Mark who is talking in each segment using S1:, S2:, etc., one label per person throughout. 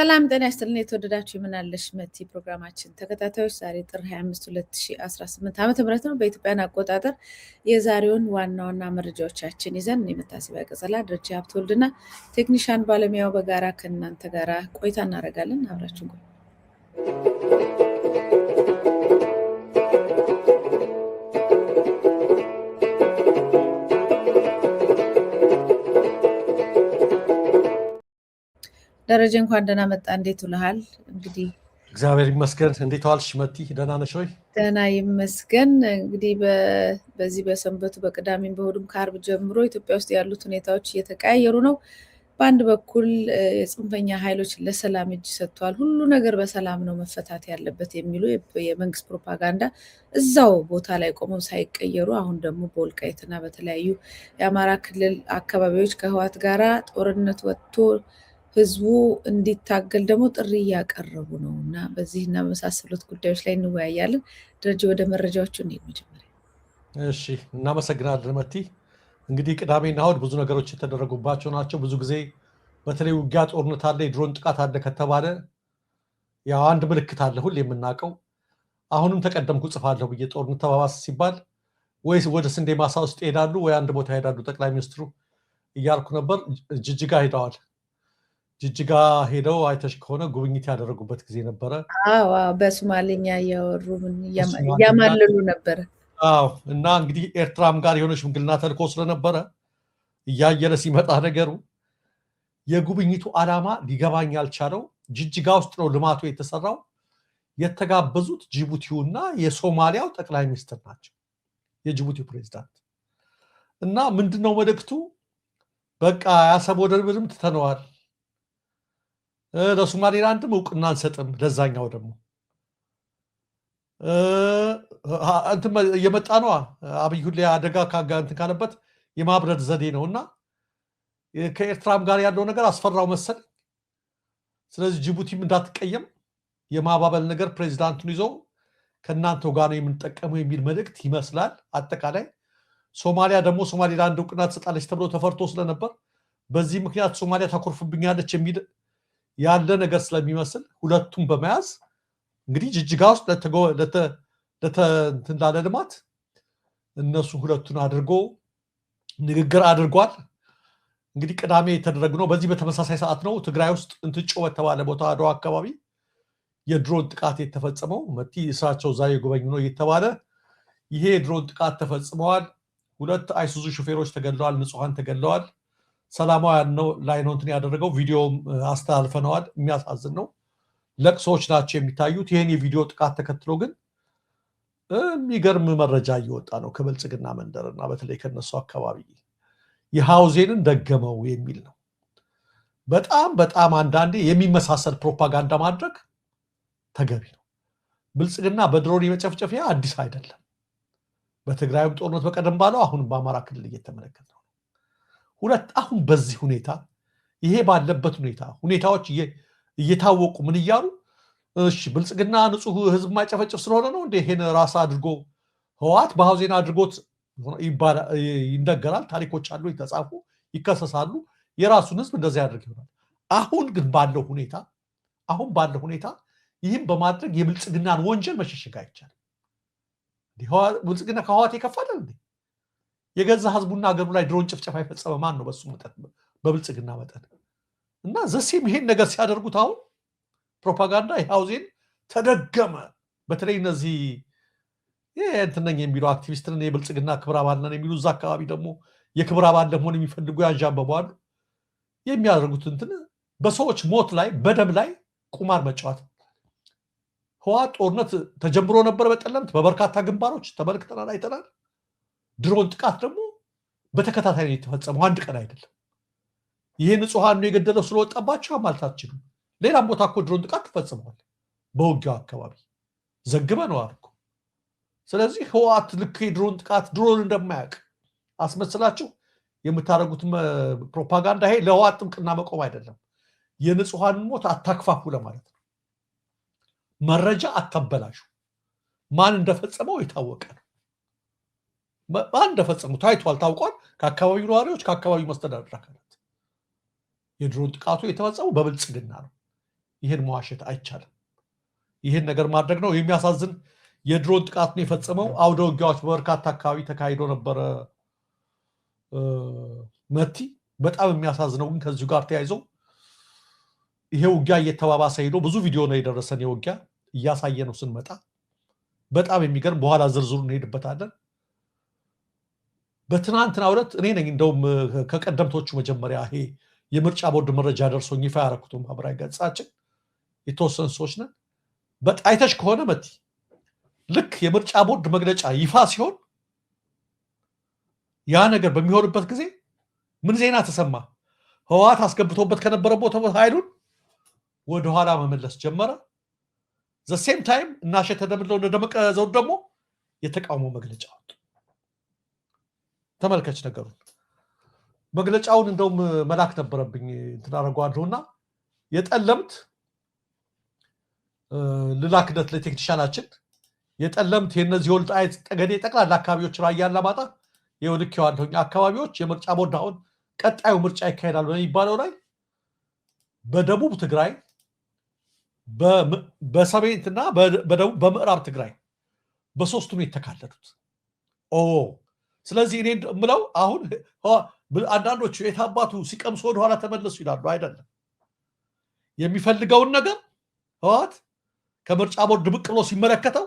S1: ሰላም ጤና ይስጥልን የተወደዳችሁ የምናለሽ መቲ ፕሮግራማችን ተከታታዮች ዛሬ ጥር 25 2018 ዓ.ም ነው በኢትዮጵያን አቆጣጠር የዛሬውን ዋና ዋና መረጃዎቻችን ይዘን የመታሰቢያ ቀጸላ ደረጃ ሀብተወልድና ቴክኒሻን ባለሙያው በጋራ ከእናንተ ጋር ቆይታ እናደርጋለን። አብራችሁን ቆዩ። ደረጀ እንኳን ደህና መጣ። እንዴት ውለሃል? እንግዲህ
S2: እግዚአብሔር ይመስገን። እንዴት ዋልሽ መቲ? ደህና ነሽ ወይ?
S1: ደህና ይመስገን። እንግዲህ በዚህ በሰንበቱ በቅዳሜም በእሑድም ከአርብ ጀምሮ ኢትዮጵያ ውስጥ ያሉት ሁኔታዎች እየተቀያየሩ ነው። በአንድ በኩል የጽንፈኛ ኃይሎች ለሰላም እጅ ሰጥተዋል፣ ሁሉ ነገር በሰላም ነው መፈታት ያለበት የሚሉ የመንግስት ፕሮፓጋንዳ እዛው ቦታ ላይ ቆመው ሳይቀየሩ አሁን ደግሞ በወልቃይትና በተለያዩ የአማራ ክልል አካባቢዎች ከህወሓት ጋራ ጦርነት ወጥቶ ህዝቡ እንዲታገል ደግሞ ጥሪ እያቀረቡ ነው እና በዚህና በመሳሰሉት ጉዳዮች ላይ እንወያያለን። ደረጃ ወደ መረጃዎቹ እንሄድ። መጀመሪያ
S2: እሺ፣ እናመሰግናለን መቲ። እንግዲህ ቅዳሜና እሑድ ብዙ ነገሮች የተደረጉባቸው ናቸው። ብዙ ጊዜ በተለይ ውጊያ፣ ጦርነት አለ፣ የድሮን ጥቃት አለ ከተባለ ያው አንድ ምልክት አለ ሁሌ የምናውቀው። አሁንም ተቀደምኩ ጽፋለሁ ብዬ ጦርነት ተባባስ ሲባል ወይስ ወደ ስንዴ ማሳ ውስጥ ይሄዳሉ ወይ አንድ ቦታ ይሄዳሉ ጠቅላይ ሚኒስትሩ እያልኩ ነበር። ጅጅጋ ሄደዋል። ጅጅጋ ሄደው አይተሽ ከሆነ ጉብኝት ያደረጉበት ጊዜ ነበረ።
S1: አዎ፣ በሶማሌኛ እያወሩ እያማለሉ ነበረ።
S2: አዎ። እና እንግዲህ ኤርትራም ጋር የሆነ ሽምግልና ተልኮ ስለነበረ እያየለ ሲመጣ ነገሩ የጉብኝቱ ዓላማ ሊገባኝ ያልቻለው ጅጅጋ ውስጥ ነው ልማቱ የተሰራው። የተጋበዙት ጅቡቲውና የሶማሊያው ጠቅላይ ሚኒስትር ናቸው፣ የጅቡቲው ፕሬዝዳንት። እና ምንድነው መልእክቱ? በቃ የአሰብ ወደብንም ትተነዋል፣ ለሶማሌላንድም እውቅና አንሰጥም፣ ለዛኛው ደግሞ እየመጣ ነዋ። አብይ ሁሌ አደጋ እንትን ካለበት የማብረድ ዘዴ ነው እና ከኤርትራም ጋር ያለው ነገር አስፈራው መሰል። ስለዚህ ጅቡቲም እንዳትቀየም የማባበል ነገር ፕሬዚዳንቱን ይዘው ከእናንተው ጋር ነው የምንጠቀመው የሚል መልእክት ይመስላል። አጠቃላይ ሶማሊያ ደግሞ ሶማሌላንድ እውቅና ትሰጣለች ተብሎ ተፈርቶ ስለነበር በዚህ ምክንያት ሶማሊያ ታኮርፍብኛለች የሚል ያለ ነገር ስለሚመስል ሁለቱም በመያዝ እንግዲህ ጅጅጋ ውስጥ ላለ ልማት እነሱ ሁለቱን አድርጎ ንግግር አድርጓል። እንግዲህ ቅዳሜ የተደረገ ነው። በዚህ በተመሳሳይ ሰዓት ነው ትግራይ ውስጥ እንትጮ በተባለ ቦታ አድዋ አካባቢ የድሮን ጥቃት የተፈጸመው። መቲ እሳቸው ዛሬ የጎበኙ ነው እየተባለ ይሄ የድሮን ጥቃት ተፈጽመዋል። 2 አይሱዙ ሹፌሮች ተገድለዋል፣ ንጹሃን ተገድለዋል። ሰላማውያን ነው ላይ ነው እንትን ያደረገው። ቪዲዮም አስተላልፈነዋል። የሚያሳዝን ነው። ለቅሶዎች ናቸው የሚታዩት። ይህን የቪዲዮ ጥቃት ተከትሎ ግን የሚገርም መረጃ እየወጣ ነው ከብልጽግና መንደርና በተለይ ከነሱ አካባቢ የሃውዜንን ደገመው የሚል ነው። በጣም በጣም አንዳንዴ የሚመሳሰል ፕሮፓጋንዳ ማድረግ ተገቢ ነው። ብልጽግና በድሮን የመጨፍጨፊያ አዲስ አይደለም። በትግራይም ጦርነት በቀደም ባለው አሁንም በአማራ ክልል እየተመለከተ ነው። አሁን በዚህ ሁኔታ ይሄ ባለበት ሁኔታዎች እየታወቁ ምን እያሉ እሺ ብልጽግና ንጹህ ህዝብ ማይጨፈጭፍ ስለሆነ ነው እንደ ይሄን ራስ አድርጎ ህወሓት በሃውዜን አድርጎት ይነገራል። ታሪኮች አሉ፣ የተጻፉ ይከሰሳሉ። የራሱን ህዝብ እንደዚህ ያደርግ ይሆናል። አሁን ግን ባለው ሁኔታ ይህም በማድረግ የብልጽግናን ወንጀል መሸሸግ አይቻልም። ብልጽግና ከህወሓት የከፋለ እንዴ? የገዛ ህዝቡና ሀገሩ ላይ ድሮን ጭፍጨፋ የፈጸመ ማን ነው? በሱ መጠን በብልጽግና መጠን እና ዘሴም ይሄን ነገር ሲያደርጉት አሁን ፕሮፓጋንዳ ሃውዜን ተደገመ። በተለይ እነዚህ እንትነኝ የሚሉ አክቲቪስትን የብልጽግና ክብረ አባል ነን የሚሉ እዛ አካባቢ ደግሞ የክብረ አባል ለመሆን የሚፈልጉ ያንዣበባሉ። የሚያደርጉት እንትን በሰዎች ሞት ላይ በደም ላይ ቁማር መጫወት። ህወሓት ጦርነት ተጀምሮ ነበር በጠለምት በበርካታ ግንባሮች ተመልክተናል፣ አይተናል። ድሮን ጥቃት ደግሞ በተከታታይ ነው የተፈጸመው፣ አንድ ቀን አይደለም። ይሄ ንጹሃን ነው የገደለው ስለወጣባቸው ማለት አትችሉም። ሌላም ቦታ እኮ ድሮን ጥቃት ተፈጽሟል በውጊያው አካባቢ ዘግበነው አልኩ። ስለዚህ ህወሓት ልክ የድሮን ጥቃት ድሮን እንደማያውቅ አስመስላችሁ የምታደርጉት ፕሮፓጋንዳ ይሄ ለህወሓት ጥብቅና መቆም አይደለም። የንጹሃንን ሞት አታክፋፉ ለማለት ነው። መረጃ አታበላሹ። ማን እንደፈጸመው የታወቀ ነው። ማን እንደፈጸመው ታይቷል፣ ታውቋል። ከአካባቢው ነዋሪዎች፣ ከአካባቢው መስተዳድር አካላት የድሮን ጥቃቱ የተፈጸመው በብልጽግና ነው። ይሄን መዋሸት አይቻልም። ይሄን ነገር ማድረግ ነው የሚያሳዝን። የድሮን ጥቃት ነው የፈጸመው። አውደ ውጊያዎች በበርካታ አካባቢ ተካሂዶ ነበረ መቲ። በጣም የሚያሳዝነው ግን ከዚሁ ጋር ተያይዞ ይሄ ውጊያ እየተባባሰ ሄዶ ብዙ ቪዲዮ ነው የደረሰን የውጊያ እያሳየ ነው ስንመጣ በጣም የሚገርም። በኋላ ዝርዝሩ እንሄድበታለን። በትናንትናው ዕለት እኔ ነኝ እንደውም ከቀደምቶቹ መጀመሪያ ይሄ የምርጫ ቦርድ መረጃ ደርሶኝ ይፋ ያደረኩት ማህበራዊ ገጻችን የተወሰኑ ሰዎች ነን። በጣይተሽ ከሆነ መቲ ልክ የምርጫ ቦርድ መግለጫ ይፋ ሲሆን ያ ነገር በሚሆንበት ጊዜ ምን ዜና ተሰማ? ህወሓት አስገብቶበት ከነበረ ቦታ ኃይሉን ወደኋላ መመለስ ጀመረ። ዘሴም ታይም እናሸተ ደምለው ደመቀ ዘውድ ደግሞ የተቃውሞ መግለጫ ወጡ። ተመልከች ነገሩን። መግለጫውን እንደውም መላክ ነበረብኝ እንትን አደረገዋለሁና የጠለምት ልላክነት ለቴክኒሻናችን የጠለምት የነዚህ ወልቃይት ጠገዴ ጠቅላላ አካባቢዎች ራያ አላማጣ የወልኬዋለሁኝ አካባቢዎች የምርጫ ቦርድ አሁን ቀጣዩ ምርጫ ይካሄዳል በሚባለው ላይ በደቡብ ትግራይ በሰሜንና በደቡብ በምዕራብ ትግራይ በሶስቱም የተካለሉት ስለዚህ እኔ ምለው አሁን አንዳንዶቹ የታባቱ ሲቀምሱ ወደኋላ ተመለሱ ይላሉ። አይደለም የሚፈልገውን ነገር ህወሓት ከምርጫ ቦርድ ብቅ ብሎ ሲመለከተው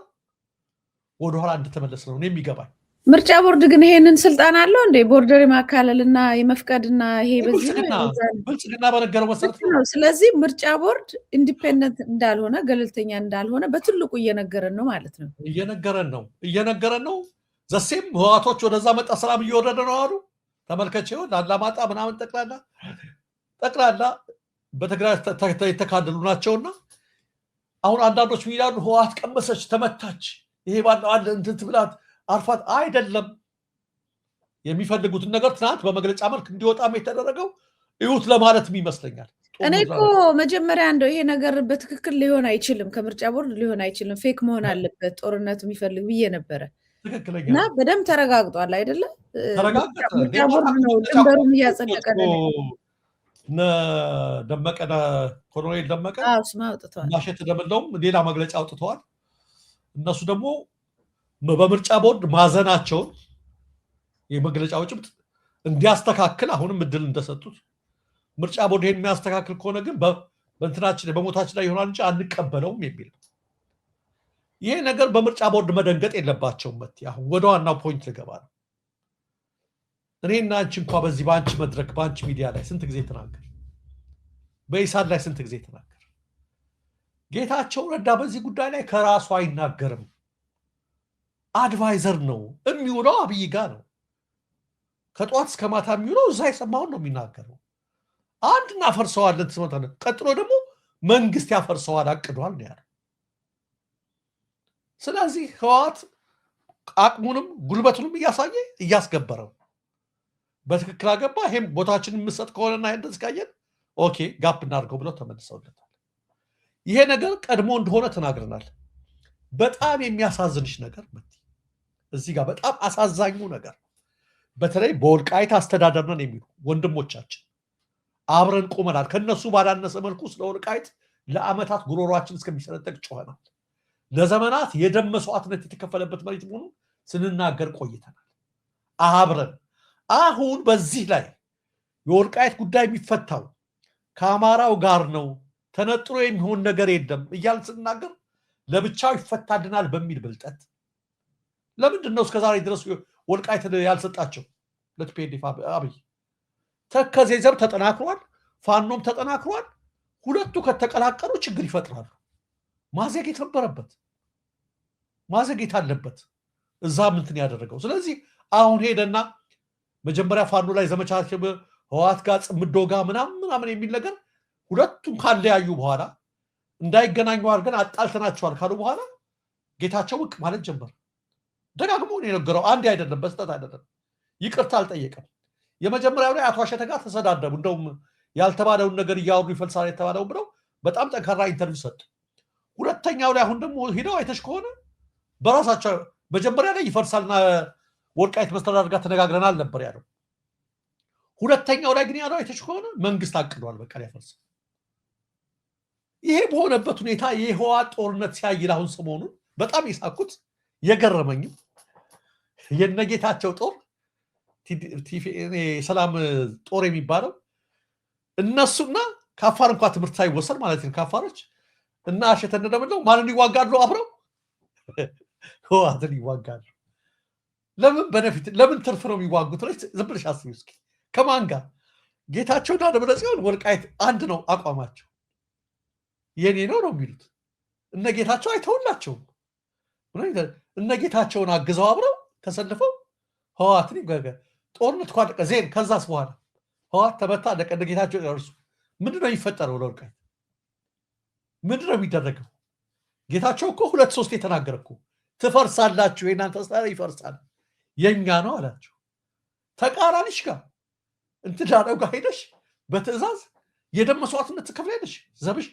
S2: ወደኋላ እንደተመለሰ ነው የሚገባኝ።
S1: ምርጫ ቦርድ ግን ይሄንን ስልጣን አለው እንዴ? ቦርደር የማካለልና የመፍቀድና ይሄ
S2: ብልጽግና በነገረው መሰረት
S1: ነው። ስለዚህ ምርጫ ቦርድ ኢንዲፔንደንት እንዳልሆነ ገለልተኛ እንዳልሆነ በትልቁ እየነገረን ነው ማለት ነው።
S2: እየነገረን ነው። ዘሴም ህወሓቶች ወደዛ መጣ ሰላም እየወረደ ነው አሉ። ተመልከቼው ላላማጣ ምናምን ጠቅላላ በትግራይ የተካደሉ ናቸውና አሁን አንዳንዶች ይላሉ ህወሓት ቀመሰች፣ ተመታች፣ ይሄ ባለው አለ እንትን ትብላት አርፋት አይደለም። የሚፈልጉትን ነገር ትናንት በመግለጫ መልክ እንዲወጣም የተደረገው እዩት ለማለትም ይመስለኛል።
S1: እኔ እኮ መጀመሪያ እንደው ይሄ ነገር በትክክል ሊሆን አይችልም፣ ከምርጫ ቦርድ ሊሆን አይችልም፣ ፌክ መሆን አለበት ጦርነቱ የሚፈልግ ብዬ ነበረ እና በደንብ ተረጋግጧል አይደለ? ምርጫ ቦርድ ነው ድንበሩን እያጸደቀ ነው።
S2: ደመቀ ኮሎኔል ደመቀ
S1: ስም አውጥተዋል።
S2: ማሸት ደምለውም ሌላ መግለጫ አውጥተዋል። እነሱ ደግሞ በምርጫ ቦርድ ማዘናቸውን የመግለጫው ጭብጥ እንዲያስተካክል አሁንም እድል እንደሰጡት ምርጫ ቦርድ ይሄን የሚያስተካክል ከሆነ ግን በእንትናችን በሞታችን ላይ ይሆናል እንጂ አንቀበለውም የሚል ይሄ ነገር በምርጫ ቦርድ መደንገጥ የለባቸውም። መት አሁን ወደ ዋናው ፖይንት ልገባ ነው። እኔና አንቺ እንኳ በዚህ በአንቺ መድረክ በአንቺ ሚዲያ ላይ ስንት ጊዜ ተናገር፣ በኢሳት ላይ ስንት ጊዜ ተናገር። ጌታቸው ረዳ በዚህ ጉዳይ ላይ ከራሱ አይናገርም። አድቫይዘር ነው የሚውለው፣ አብይ ጋር ነው ከጧት እስከ ማታ የሚውለው። እዛ የሰማውን ነው የሚናገረው። አንድ እናፈርሰዋለን ትስመታለን፣ ቀጥሎ ደግሞ መንግስት ያፈርሰዋል አቅዷል ነው ያለው። ስለዚህ ህወሓት አቅሙንም ጉልበቱንም እያሳየ እያስገበረው በትክክል አገባ። ይሄም ቦታችንን የምሰጥ ከሆነና እንደዚህ ካየን ኦኬ ጋፕ እናድርገው ብለው ተመልሰውለታል። ይሄ ነገር ቀድሞ እንደሆነ ተናግረናል። በጣም የሚያሳዝንሽ ነገር እዚህ ጋር በጣም አሳዛኙ ነገር በተለይ በወልቃይት አስተዳደር ነን የሚሉ ወንድሞቻችን አብረን ቆመናል። ከነሱ ባላነሰ መልኩ ስለ ወልቃይት ለአመታት ጉሮሯችን እስከሚሰነጠቅ ጮኸናል። ለዘመናት የደም መስዋዕትነት የተከፈለበት መሬት መሆኑን ስንናገር ቆይተናል አብረን። አሁን በዚህ ላይ የወልቃይት ጉዳይ የሚፈታው ከአማራው ጋር ነው፣ ተነጥሎ የሚሆን ነገር የለም እያልን ስንናገር ለብቻው ይፈታልናል በሚል ብልጠት ለምንድን ነው እስከዛሬ ድረስ ወልቃይት ያልሰጣቸው? ለቲፒኤልኤፍ አብይ ተከዜ ዘብ ተጠናክሯል፣ ፋኖም ተጠናክሯል። ሁለቱ ከተቀላቀሉ ችግር ይፈጥራሉ። ማዘግየት ነበረበት፣ ማዘግየት አለበት እዛ ምንትን ያደረገው። ስለዚህ አሁን ሄደና መጀመሪያ ፋኖ ላይ ዘመቻ ህወሓት ጋር ጽምዶ ጋር ምናምን የሚል ነገር ሁለቱም ካለያዩ በኋላ እንዳይገናኙ አድርገን አጣልተናቸዋል ካሉ በኋላ ጌታቸው ውቅ ማለት ጀመረ። ደጋግሞ ነው የነገረው። አንድ አይደለም፣ በስተት አይደለም፣ ይቅርታ አልጠየቀም። የመጀመሪያው ላይ አቶ አሸተ ጋር ተሰዳደቡ። እንደውም ያልተባለውን ነገር እያወሩ ይፈልሳል የተባለው ብለው በጣም ጠንካራ ኢንተርቪው ሰጡ። ሁለተኛው ላይ አሁን ደግሞ ሄደው አይተሽ ከሆነ በራሳቸው መጀመሪያ ላይ ይፈርሳልና ወልቃይት መስተዳድር ጋር ተነጋግረናል ነበር ያለው። ሁለተኛው ላይ ግን ያለው አይተሽ ከሆነ መንግስት አቅዷል፣ በቃ ያፈርሳል። ይሄ በሆነበት ሁኔታ የህወሓት ጦርነት ሲያይል አሁን ሰሞኑን በጣም ይሳኩት የገረመኝ የነጌታቸው ጦር ሰላም ጦር የሚባለው እነሱና ከአፋር እንኳን ትምህርት ሳይወሰድ ማለት ነው ከአፋሮች እና አሸተነ ደምለው ማንን ይዋጋሉ አብረው ህወሓትን ይዋጋሉ። ለምን በነፊት ለምን ትርፍ ነው የሚዋጉት? ዝም ብለሽ አስቢ እስኪ ከማን ጋር? ጌታቸውና ደብረጽዮን ወልቃይት አንድ ነው አቋማቸው፣ የኔ ነው ነው የሚሉት። እነ ጌታቸው አይተውላቸውም። እነ ጌታቸውን አግዘው አብረው ተሰልፈው ህወሓትን ይጓጋ ጦርነት ኳደቀ ዜን ከዛስ በኋላ ህወሓት ተመታ አለቀ። እነ ጌታቸው ያርሱ ምንድነው የሚፈጠረው? ለወልቃይት ምንድነው የሚደረገው? ጌታቸው እኮ 2-3 የተናገረ እኮ ትፈርሳላችሁ፣ የእናንተ ስራ ይፈርሳል፣ የኛ ነው አላቸው። ተቃራኒሽ ጋር እንትን ዳረው ጋር ሄደሽ በትዕዛዝ የደም መስዋዕትነት ትከፍያለሽ፣ ዘብሽ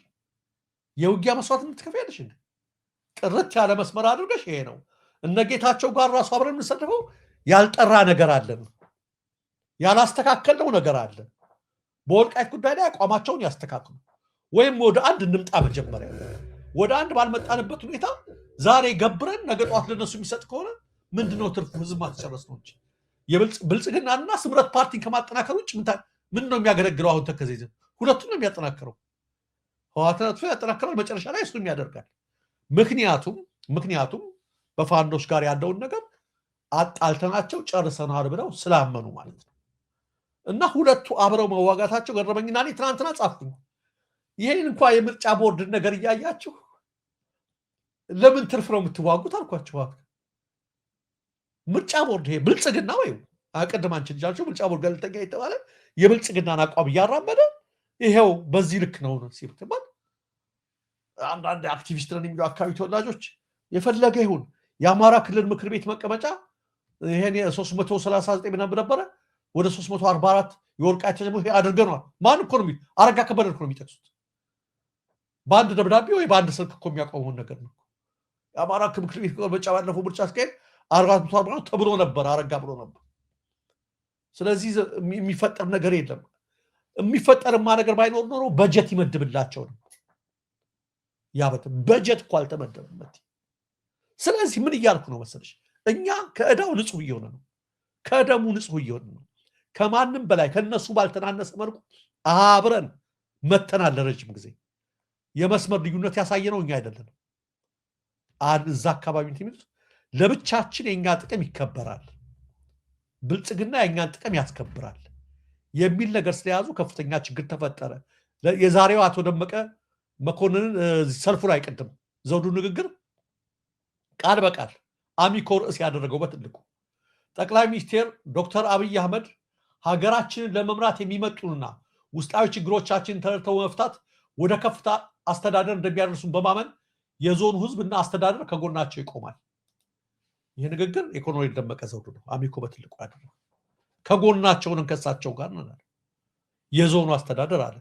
S2: የውጊያ መስዋዕትነት ትከፍያለሽ። ጥርት ያለ መስመር አድርገሽ ይሄ ነው። እነ ጌታቸው ጋር ራሱ አብረን የምንሰልፈው ያልጠራ ነገር አለን፣ ያላስተካከልነው ነገር አለ። በወልቃይት ጉዳይ ላይ አቋማቸውን ያስተካክሉ፣ ወይም ወደ አንድ እንምጣ። መጀመሪያ ወደ አንድ ባልመጣንበት ሁኔታ ዛሬ ገብረን ነገ ጠዋት ለነሱ የሚሰጥ ከሆነ ምንድነው ትርፉ? ህዝብ ማስጨረስ ነው እንጂ የብልጽግናና ስምረት ፓርቲን ከማጠናከር ውጭ ምን ነው የሚያገለግለው? አሁን ተከዜ ሁለቱን ነው የሚያጠናክረው። ህወሓትን ያጠናክራል፣ መጨረሻ ላይ እሱም ያደርጋል። ምክንያቱም በፋኖች ጋር ያለውን ነገር አጣልተናቸው ጨርሰናል ብለው ስላመኑ ማለት ነው። እና ሁለቱ አብረው መዋጋታቸው ገረመኝና እኔ ትናንትና ጻፍኩኝ። ይሄን እንኳን የምርጫ ቦርድን ነገር እያያችሁ ለምን ትርፍ ነው የምትዋጉት አልኳቸው። ምርጫ ቦርድ ይሄ ብልጽግና ወይ አቀደም አንቺ ልጃችሁ ምርጫ ቦርድ ገለልተኛ የተባለ የብልጽግናን አቋም እያራመደ ይሄው በዚህ ልክ ነው ሲባል አንዳንድ አክቲቪስት ነን የሚሉ አካባቢ ተወላጆች የፈለገ ይሁን የአማራ ክልል ምክር ቤት መቀመጫ ይሄን 339 ምናምን ነበረ ወደ 344 የወልቃይት ተጀምሮ ይሄ አድርገናል። ማን እኮ ነው አረጋ ከበደ እኮ ነው የሚጠቅሱት። በአንድ ደብዳቤ ወይ በአንድ ስልክ እኮ የሚያቆመውን ነገር ነው። የአማራ ምክር ቤት መቀመጫ ባለፈው ምርጫ አስካሄድ 440 ተብሎ ነበር፣ አረጋ ብሎ ነበር። ስለዚህ የሚፈጠር ነገር የለም። የሚፈጠርማ ነገር ባይኖር ኖሮ በጀት ይመድብላቸው ነው። በጀት እኮ አልተመደበም። ስለዚህ ምን እያልኩ ነው መሰለሽ? እኛ ከዕዳው ንጹህ እየሆነ ነው፣ ከደሙ ንጹህ እየሆነ ነው። ከማንም በላይ ከነሱ ባልተናነሰ መልኩ አብረን መተናል ለረጅም ጊዜ። የመስመር ልዩነት ያሳየነው እኛ አይደለንም። እዛ አካባቢ የሚሉት ለብቻችን የኛ ጥቅም ይከበራል፣ ብልጽግና የኛን ጥቅም ያስከብራል የሚል ነገር ስለያዙ ከፍተኛ ችግር ተፈጠረ። የዛሬው አቶ ደመቀ መኮንን ሰልፉ ላይ ቅድም ዘውዱ ንግግር ቃል በቃል አሚኮ ርዕስ ያደረገው በትልቁ ጠቅላይ ሚኒስትር ዶክተር አብይ አህመድ ሀገራችንን ለመምራት የሚመጡንና ውስጣዊ ችግሮቻችንን ተረድተው መፍታት ወደ ከፍታ አስተዳደር እንደሚያደርሱን በማመን የዞኑ ህዝብና አስተዳደር ከጎናቸው ይቆማል። ይህ ንግግር የኮሎኔል ደመቀ ዘውዱ ነው። አሚኮ በትልቁ ያደረገው ከጎናቸውን እንከሳቸው ጋር ነው የዞኑ አስተዳደር አለ።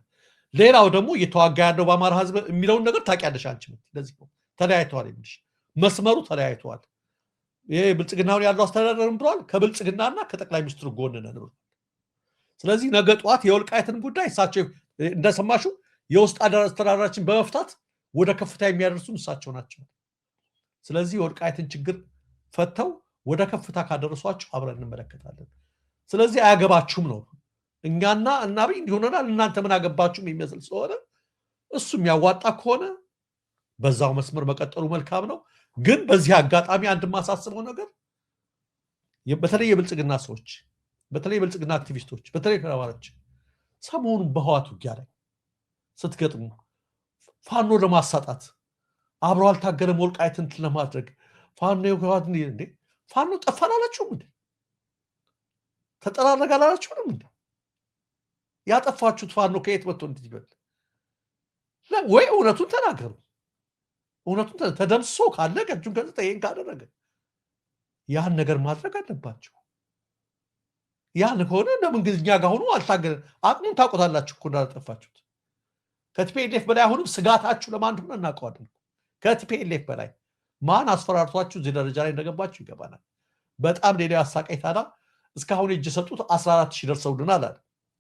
S2: ሌላው ደግሞ እየተዋጋ ያለው በአማራ ህዝብ የሚለውን ነገር ታውቂያለሽ አንቺ። ስለዚህ ተለያይተዋል የሚልሽ መስመሩ ተለያይተዋል። ይሄ ብልጽግናውን ያለው አስተዳደርም ብሏል፣ ከብልጽግናና ከጠቅላይ ሚኒስትሩ ጎን ነን ብሏል። ስለዚህ ነገ ጠዋት የወልቃይትን ጉዳይ እሳቸው እንደሰማሹ የውስጥ አስተዳደራችን በመፍታት ወደ ከፍታ የሚያደርሱን እሳቸው ናቸው። ስለዚህ የወልቃይትን ችግር ፈተው ወደ ከፍታ ካደረሷቸው አብረን እንመለከታለን። ስለዚህ አያገባችሁም ነው እኛና እናብይ እንዲሆነናል እናንተ ምን አገባችሁም የሚመስል ስለሆነ እሱ የሚያዋጣ ከሆነ በዛው መስመር መቀጠሉ መልካም ነው። ግን በዚህ አጋጣሚ አንድ ማሳስበው ነገር በተለይ የብልጽግና ሰዎች፣ በተለይ የብልጽግና አክቲቪስቶች፣ በተለይ ተራዋሪዎች ሰሞኑን በህዋት ውጊያ ላይ ስትገጥሙ ፋኖ ለማሳጣት አብሮ አልታገለም ወልቃይትን ለማድረግ ፋኖ ህዋት እንዴ ፋኖ ጠፋን አላችሁም እንዴ? ተጠራረጋ አላችሁም እንዴ? ያጠፋችሁት ፋኖ ከየት መጥቶ እንዴት ይበል? ወይ እውነቱን ተናገሩ። እውነቱን ተደምሶ ካለ እጁን ከሰጠ ይሄን ካደረገ ያን ነገር ማድረግ አለባቸው። ያን ከሆነ ለምን ግዝኛ ጋር ሆኖ አልታገለ አቅሙን ታውቁታላችሁ እኮ እንዳጠፋችሁት። ከቲፒኤልኤፍ በላይ አሁንም ስጋታችሁ ለማን እንደሆነ እናውቀዋለን። ከቲፒኤልኤፍ በላይ ማን አስፈራርቷችሁ እዚህ ደረጃ ላይ እንደገባችሁ ይገባናል። በጣም ሌላ ያሳቀኝ ታዲያ እስካሁን እጅ ሰጡት 14,000 ደርሰውልናል አለ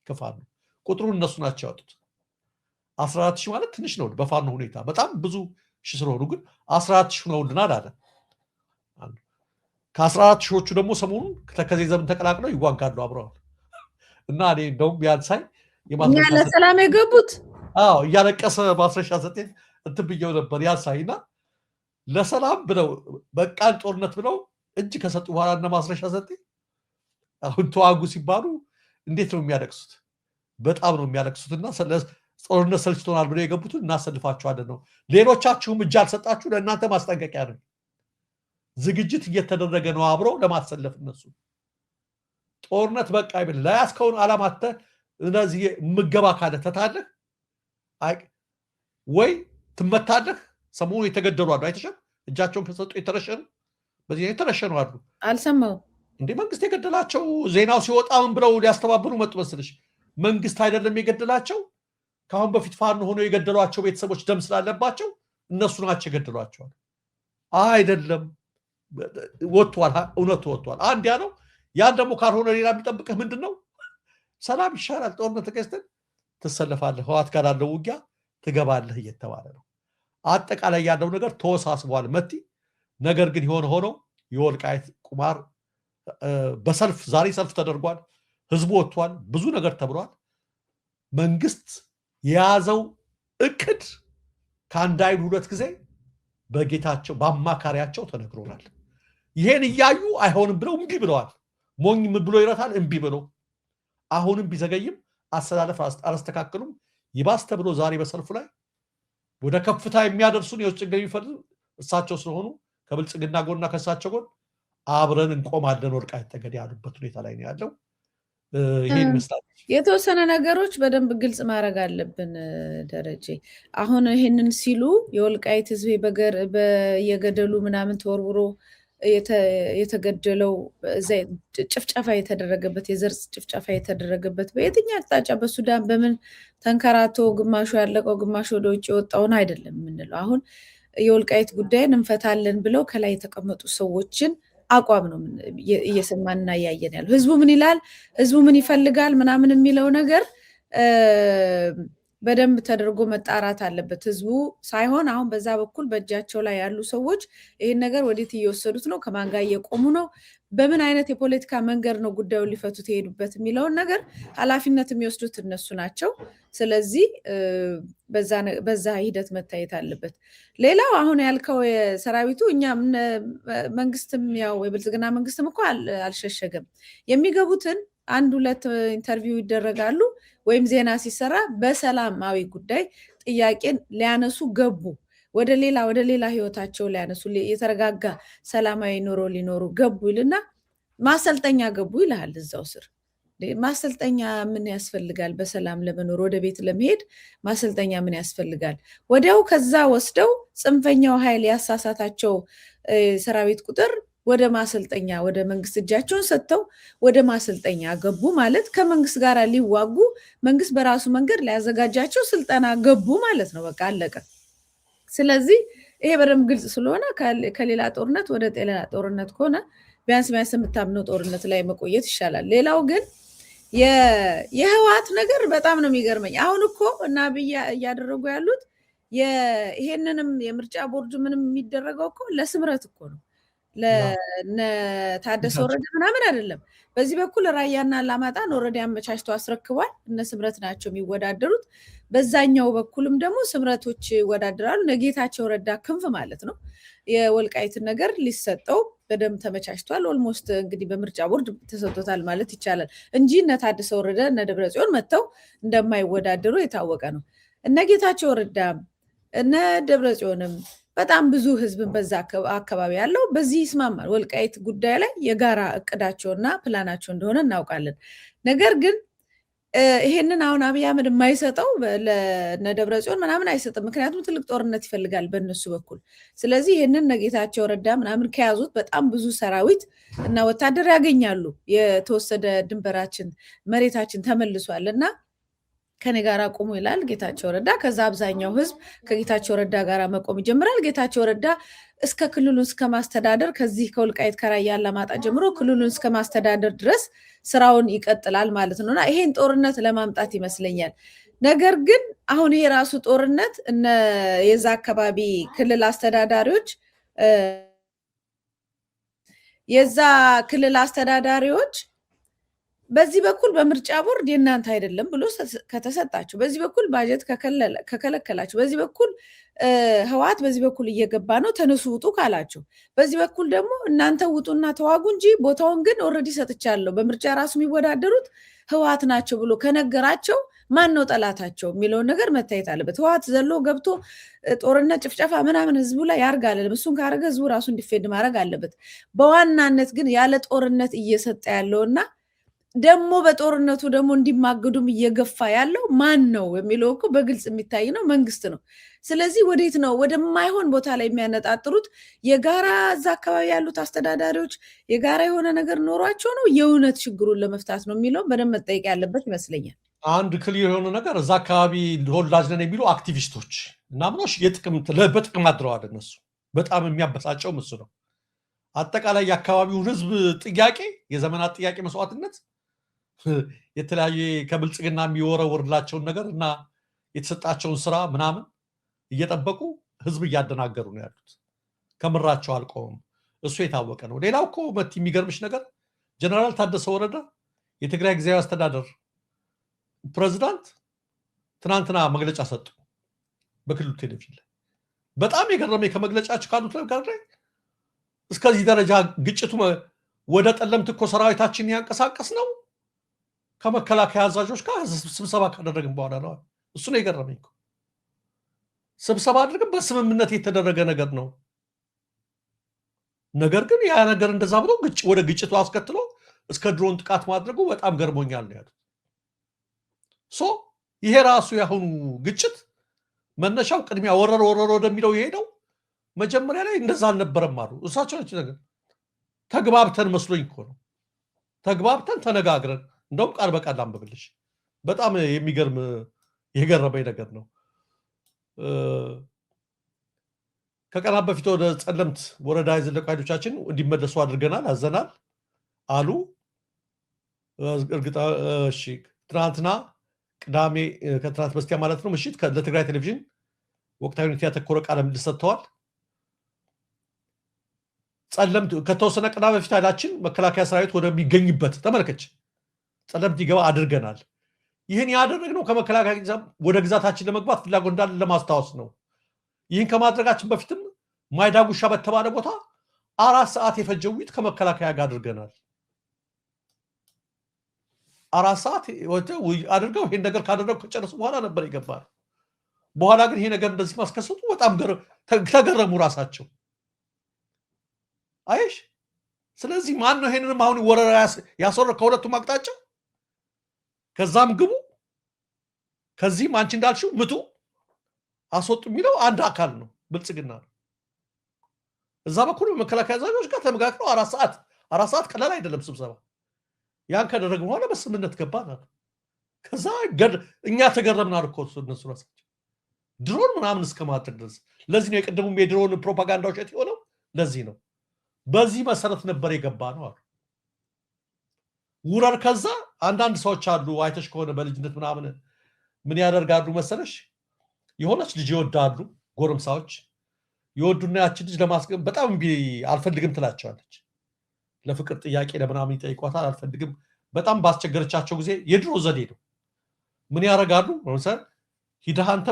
S2: ከፋኖ። ቁጥሩን እነሱ ናቸው ያወጡት። 14,000 ማለት ትንሽ ነው በፋኖ ሁኔታ በጣም ብዙ ስለሆኑ ግን 14,000 ነውልናል አለ። ከ14,000ዎቹ ደግሞ ሰሞኑን ተከዜ ዘመን ተቀላቅለው ይዋጋሉ አብረዋል። እና እኔ እንደውም ያንሳይ
S1: ለሰላም የገቡት
S2: እያለቀሰ ማስረሻ ሰጤን እንትን ብየው ነበር ያንሳይና ለሰላም ብለው በቃል ጦርነት ብለው እጅ ከሰጡ በኋላ እና ማስረሻ ሰጤ አሁን ተዋጉ ሲባሉ እንዴት ነው የሚያለቅሱት? በጣም ነው የሚያለቅሱትና ጦርነት ሰልችቶናል ብለው የገቡትን እናሰልፋቸዋለን ነው። ሌሎቻችሁም እጅ አልሰጣችሁ ለእናንተ ማስጠንቀቂያ ነው። ዝግጅት እየተደረገ ነው አብረው ለማሰለፍ እነሱ ጦርነት በቃ ይብል ለያስከውን ዓላማተ እነዚህ ምገባ ካለ ተታለህ ወይ ትመታለህ። ሰሞኑ የተገደሉ አሉ አይተሻል? እጃቸውን ከሰጡ የተረሸኑ በዚህ የተረሸኑ አሉ።
S1: አልሰማሁም
S2: እንዴ መንግስት የገደላቸው ዜናው ሲወጣ ምን ብለው ሊያስተባብሩ መጡ መስልሽ? መንግስት አይደለም የገደላቸው ካሁን በፊት ፋኖ ሆኖ የገደሏቸው ቤተሰቦች ደም ስላለባቸው እነሱ ናቸው የገደሏቸው። አይደለም ወጥቷል፣ እውነቱ ወጥቷል። አንድ ያ ነው። ያን ደግሞ ካልሆነ ሌላ የሚጠብቅህ ምንድነው? ሰላም ይሻላል። ጦርነት ተከስተን ትሰለፋለህ፣ ህዋት ጋር ያለው ውጊያ ትገባለህ እየተባለ ነው። አጠቃላይ ያለው ነገር ተወሳስቧል መቲ። ነገር ግን የሆነ ሆኖ የወልቃይት ቁማር በሰልፍ ዛሬ ሰልፍ ተደርጓል። ህዝቡ ወጥቷል። ብዙ ነገር ተብሏል። መንግስት የያዘው እቅድ ከአንድ አይል ሁለት ጊዜ በጌታቸው በአማካሪያቸው ተነግሮናል። ይሄን እያዩ አይሆንም ብለው እምቢ ብለዋል። ሞኝ ምን ብሎ ይረታል? እምቢ ብሎ አሁንም ቢዘገይም አስተላለፍ አላስተካከሉም። ይባስ ተብሎ ዛሬ በሰልፉ ላይ ወደ ከፍታ የሚያደርሱን የውጭ ገቢ የሚፈልጉ እሳቸው ስለሆኑ ከብልጽግና ጎንና ከእሳቸው ጎን አብረን እንቆማለን ወልቃይት ጠገዴ ያሉበት ሁኔታ ላይ ነው ያለው። ይሄን ይመስላል።
S1: የተወሰነ ነገሮች በደንብ ግልጽ ማድረግ አለብን ደረጀ። አሁን ይሄንን ሲሉ የወልቃይት ህዝብ በየገደሉ ምናምን ተወርውሮ የተገደለው ጭፍጨፋ የተደረገበት የዘር ጭፍጨፋ የተደረገበት በየትኛው አቅጣጫ በሱዳን በምን ተንከራቶ ግማሹ ያለቀው ግማሹ ወደ ውጭ የወጣውን አይደለም የምንለው። አሁን የወልቃይት ጉዳይን እንፈታለን ብለው ከላይ የተቀመጡ ሰዎችን አቋም ነው እየሰማንና እያየን ያለው። ህዝቡ ምን ይላል፣ ህዝቡ ምን ይፈልጋል ምናምን የሚለው ነገር በደንብ ተደርጎ መጣራት አለበት። ህዝቡ ሳይሆን አሁን በዛ በኩል በእጃቸው ላይ ያሉ ሰዎች ይህን ነገር ወዴት እየወሰዱት ነው፣ ከማን ጋር እየቆሙ ነው፣ በምን አይነት የፖለቲካ መንገድ ነው ጉዳዩን ሊፈቱት የሄዱበት የሚለውን ነገር ኃላፊነት የሚወስዱት እነሱ ናቸው። ስለዚህ በዛ ሂደት መታየት አለበት። ሌላው አሁን ያልከው የሰራዊቱ እኛም መንግስትም ያው የብልጽግና መንግስትም እኮ አልሸሸገም። የሚገቡትን አንድ ሁለት ኢንተርቪው ይደረጋሉ ወይም ዜና ሲሰራ በሰላማዊ ጉዳይ ጥያቄን ሊያነሱ ገቡ፣ ወደ ሌላ ህይወታቸው ሊያነሱ የተረጋጋ ሰላማዊ ኑሮ ሊኖሩ ገቡ ይልና ማሰልጠኛ ገቡ ይልሃል። እዛው ስር ማሰልጠኛ ምን ያስፈልጋል? በሰላም ለመኖር ወደ ቤት ለመሄድ ማሰልጠኛ ምን ያስፈልጋል? ወዲያው ከዛ ወስደው ጽንፈኛው ኃይል ያሳሳታቸው ሰራዊት ቁጥር ወደ ማሰልጠኛ ወደ መንግስት እጃቸውን ሰጥተው ወደ ማሰልጠኛ ገቡ ማለት ከመንግስት ጋር ሊዋጉ መንግስት በራሱ መንገድ ሊያዘጋጃቸው ስልጠና ገቡ ማለት ነው። በቃ አለቀ። ስለዚህ ይሄ በደንብ ግልጽ ስለሆነ ከሌላ ጦርነት ወደ ሌላ ጦርነት ከሆነ ቢያንስ የምታምነው ጦርነት ላይ መቆየት ይሻላል። ሌላው ግን የህወሓት ነገር በጣም ነው የሚገርመኝ። አሁን እኮ እና አብይ እያደረጉ ያሉት ይሄንንም የምርጫ ቦርድ ምንም የሚደረገው እኮ ለስምረት እኮ ነው፣ ለታደሰ ወረደ ምናምን አይደለም። በዚህ በኩል ራያና አላማጣን ኦልሬዲ አመቻችተው አስረክቧል። እነ ስምረት ናቸው የሚወዳደሩት። በዛኛው በኩልም ደግሞ ስምረቶች ይወዳደራሉ። ለጌታቸው ረዳ ክንፍ ማለት ነው። የወልቃይትን ነገር ሊሰጠው በደንብ ተመቻችቷል። ኦልሞስት እንግዲህ በምርጫ ቦርድ ተሰጥቶታል ማለት ይቻላል እንጂ እነ ታደሰ ወረደ እነ ደብረጽዮን መጥተው እንደማይወዳደሩ የታወቀ ነው። እነ ጌታቸው ረዳ እነ ደብረጽዮንም በጣም ብዙ ህዝብን በዛ አካባቢ ያለው በዚህ ይስማማል። ወልቃይት ጉዳይ ላይ የጋራ እቅዳቸውና ፕላናቸው እንደሆነ እናውቃለን። ነገር ግን ይሄንን አሁን አብይ አህመድ የማይሰጠው ለነደብረጽዮን ምናምን አይሰጥም። ምክንያቱም ትልቅ ጦርነት ይፈልጋል በእነሱ በኩል። ስለዚህ ይሄንን ነጌታቸው ረዳ ምናምን ከያዙት በጣም ብዙ ሰራዊት እና ወታደር ያገኛሉ። የተወሰደ ድንበራችን መሬታችን ተመልሷል እና ከኔ ጋር ቆሙ ይላል ጌታቸው ረዳ። ከዛ አብዛኛው ህዝብ ከጌታቸው ረዳ ጋር መቆም ይጀምራል። ጌታቸው ረዳ እስከ ክልሉን እስከ ማስተዳደር ከዚህ ከወልቃይት ከራያ አላማጣ ጀምሮ ክልሉን እስከ ማስተዳደር ድረስ ስራውን ይቀጥላል ማለት ነውና ይሄን ጦርነት ለማምጣት ይመስለኛል ነገር ግን አሁን ይሄ ራሱ ጦርነት እነ የዛ አካባቢ ክልል አስተዳዳሪዎች በዚህ በኩል በምርጫ ቦርድ የእናንተ አይደለም ብሎ ከተሰጣቸው፣ በዚህ በኩል ባጀት ከከለከላቸው፣ በዚህ በኩል ህወሓት በዚህ በኩል እየገባ ነው ተነሱ ውጡ ካላቸው፣ በዚህ በኩል ደግሞ እናንተ ውጡና ተዋጉ እንጂ ቦታውን ግን ኦልሬዲ ሰጥቻለሁ በምርጫ ራሱ የሚወዳደሩት ህወሓት ናቸው ብሎ ከነገራቸው ማን ነው ጠላታቸው የሚለውን ነገር መታየት አለበት። ህወሓት ዘሎ ገብቶ ጦርነት ጭፍጨፋ ምናምን ህዝቡ ላይ ያርጋል። እሱን ካረገ ህዝቡ ራሱ እንዲፌድ ማድረግ አለበት። በዋናነት ግን ያለ ጦርነት እየሰጠ ያለውና ደግሞ በጦርነቱ ደግሞ እንዲማገዱም እየገፋ ያለው ማን ነው የሚለው እኮ በግልጽ የሚታይ ነው፣ መንግስት ነው። ስለዚህ ወዴት ነው ወደማይሆን ቦታ ላይ የሚያነጣጥሩት? የጋራ እዛ አካባቢ ያሉት አስተዳዳሪዎች የጋራ የሆነ ነገር ኖሯቸው ነው የእውነት ችግሩን ለመፍታት ነው የሚለው በደንብ መጠየቅ ያለበት ይመስለኛል።
S2: አንድ ክሊር የሆነ ነገር እዛ አካባቢ ተወላጅ ነን የሚሉ አክቲቪስቶች እና ምኖች በጥቅም አድረዋል። እነሱ በጣም የሚያበሳጨው እሱ ነው። አጠቃላይ የአካባቢውን ህዝብ ጥያቄ፣ የዘመናት ጥያቄ መስዋዕትነት፣ የተለያየ ከብልጽግና የሚወረወርላቸውን ነገር እና የተሰጣቸውን ስራ ምናምን እየጠበቁ ህዝብ እያደናገሩ ነው ያሉት። ከምራቸው አልቆም። እሱ የታወቀ ነው። ሌላው እኮ መት የሚገርምሽ ነገር ጀነራል ታደሰ ወረደ የትግራይ ጊዜያዊ አስተዳደር ፕሬዝዳንት ትናንትና መግለጫ ሰጡ በክልሉ ቴሌቪዥን ላይ። በጣም የገረመኝ ከመግለጫቸው ካሉት ነገር ላይ እስከዚህ ደረጃ ግጭቱ ወደ ጠለምት እኮ ሰራዊታችን ያንቀሳቀስ ነው ከመከላከያ አዛዦች ጋር ስብሰባ ካደረግን በኋላ ነው። እሱ ነው የገረመኝ። ስብሰባ አድርገን በስምምነት የተደረገ ነገር ነው። ነገር ግን ያ ነገር እንደዛ ብሎ ወደ ግጭቱ አስከትሎ እስከ ድሮን ጥቃት ማድረጉ በጣም ገርሞኛል ነው ያሉት። ይሄ ራሱ ያሁኑ ግጭት መነሻው ቅድሚያ ወረሮ ወደሚለው የሄደው መጀመሪያ ላይ እንደዛ አልነበረም አሉ እሳቸው። ነገር ተግባብተን መስሎኝ እኮ ነው። ተግባብተን ተነጋግረን፣ እንደውም ቃል በቃል አንብብልሽ በጣም የሚገርም የገረመኝ ነገር ነው። ከቀናት በፊት ወደ ጸለምት ወረዳ የዘለቁ ኃይሎቻችን እንዲመለሱ አድርገናል፣ አዘናል አሉ። እርግጥ እሺ፣ ትናንትና ቅዳሜ ከትናንት በስቲያ ማለት ነው ምሽት ለትግራይ ቴሌቪዥን ወቅታዊ ሁኔታ ያተኮረ ቃለ ምልልስ ሰጥተዋል። ጸለምት ከተወሰነ ቀና በፊት ኃይላችን መከላከያ ሰራዊት ወደሚገኝበት ተመልከች ጸለምት ይገባ አድርገናል። ይህን ያደረግነው ከመከላከያ ወደ ግዛታችን ለመግባት ፍላጎት እንዳለ ለማስታወስ ነው። ይህን ከማድረጋችን በፊትም ማይዳጉሻ በተባለ ቦታ 4 ሰዓት የፈጀው ውይይት ከመከላከያ ጋር አድርገናል። 4 ሰዓት አድርገው ይሄን ነገር ካደረጉ ከጨረሱ በኋላ ነበር ይገባል። በኋላ ግን ይሄ ነገር እንደዚህ ማስከሰቱ በጣም ተገረሙ ራሳቸው። አይሽ ስለዚህ ማን ነው ይሄንንም አሁን ወረራ ያሰረ ከሁለቱም አቅጣጫ ከዛም ግቡ ከዚህም አንቺ እንዳልሽው ምቱ አስወጡ የሚለው አንድ አካል ነው፣ ብልጽግና ነው። እዛ በኩል መከላከያ አዛዦች ጋር ተመጋግረው 4 ሰዓት ቀላል አይደለም ስብሰባ። ያን ካደረግን በኋላ በስምምነት ገባን። ከዛ እኛ ተገረምናል እኮ እነሱ ራሳቸው ድሮን ምናምን እስከማድረግ ድረስ። ለዚህ ነው የቀደሙም የድሮን ፕሮፓጋንዳ ውሸት የሆነው ለዚህ ነው። በዚህ መሰረት ነበር የገባ ነው አሉ ውረር። ከዛ አንዳንድ ሰዎች አሉ አይተሽ ከሆነ በልጅነት ምናምን ምን ያደርጋሉ መሰለሽ፣ የሆነች ልጅ ይወዳሉ ጎረምሳዎች ይወዱና ያችን ልጅ ለማስገብ በጣም አልፈልግም ትላቸዋለች። ለፍቅር ጥያቄ ለምናምን ይጠይቋታል። አልፈልግም በጣም ባስቸገረቻቸው ጊዜ የድሮ ዘዴ ነው። ምን ያደርጋሉ ለምሳሌ ሂደህ አንተ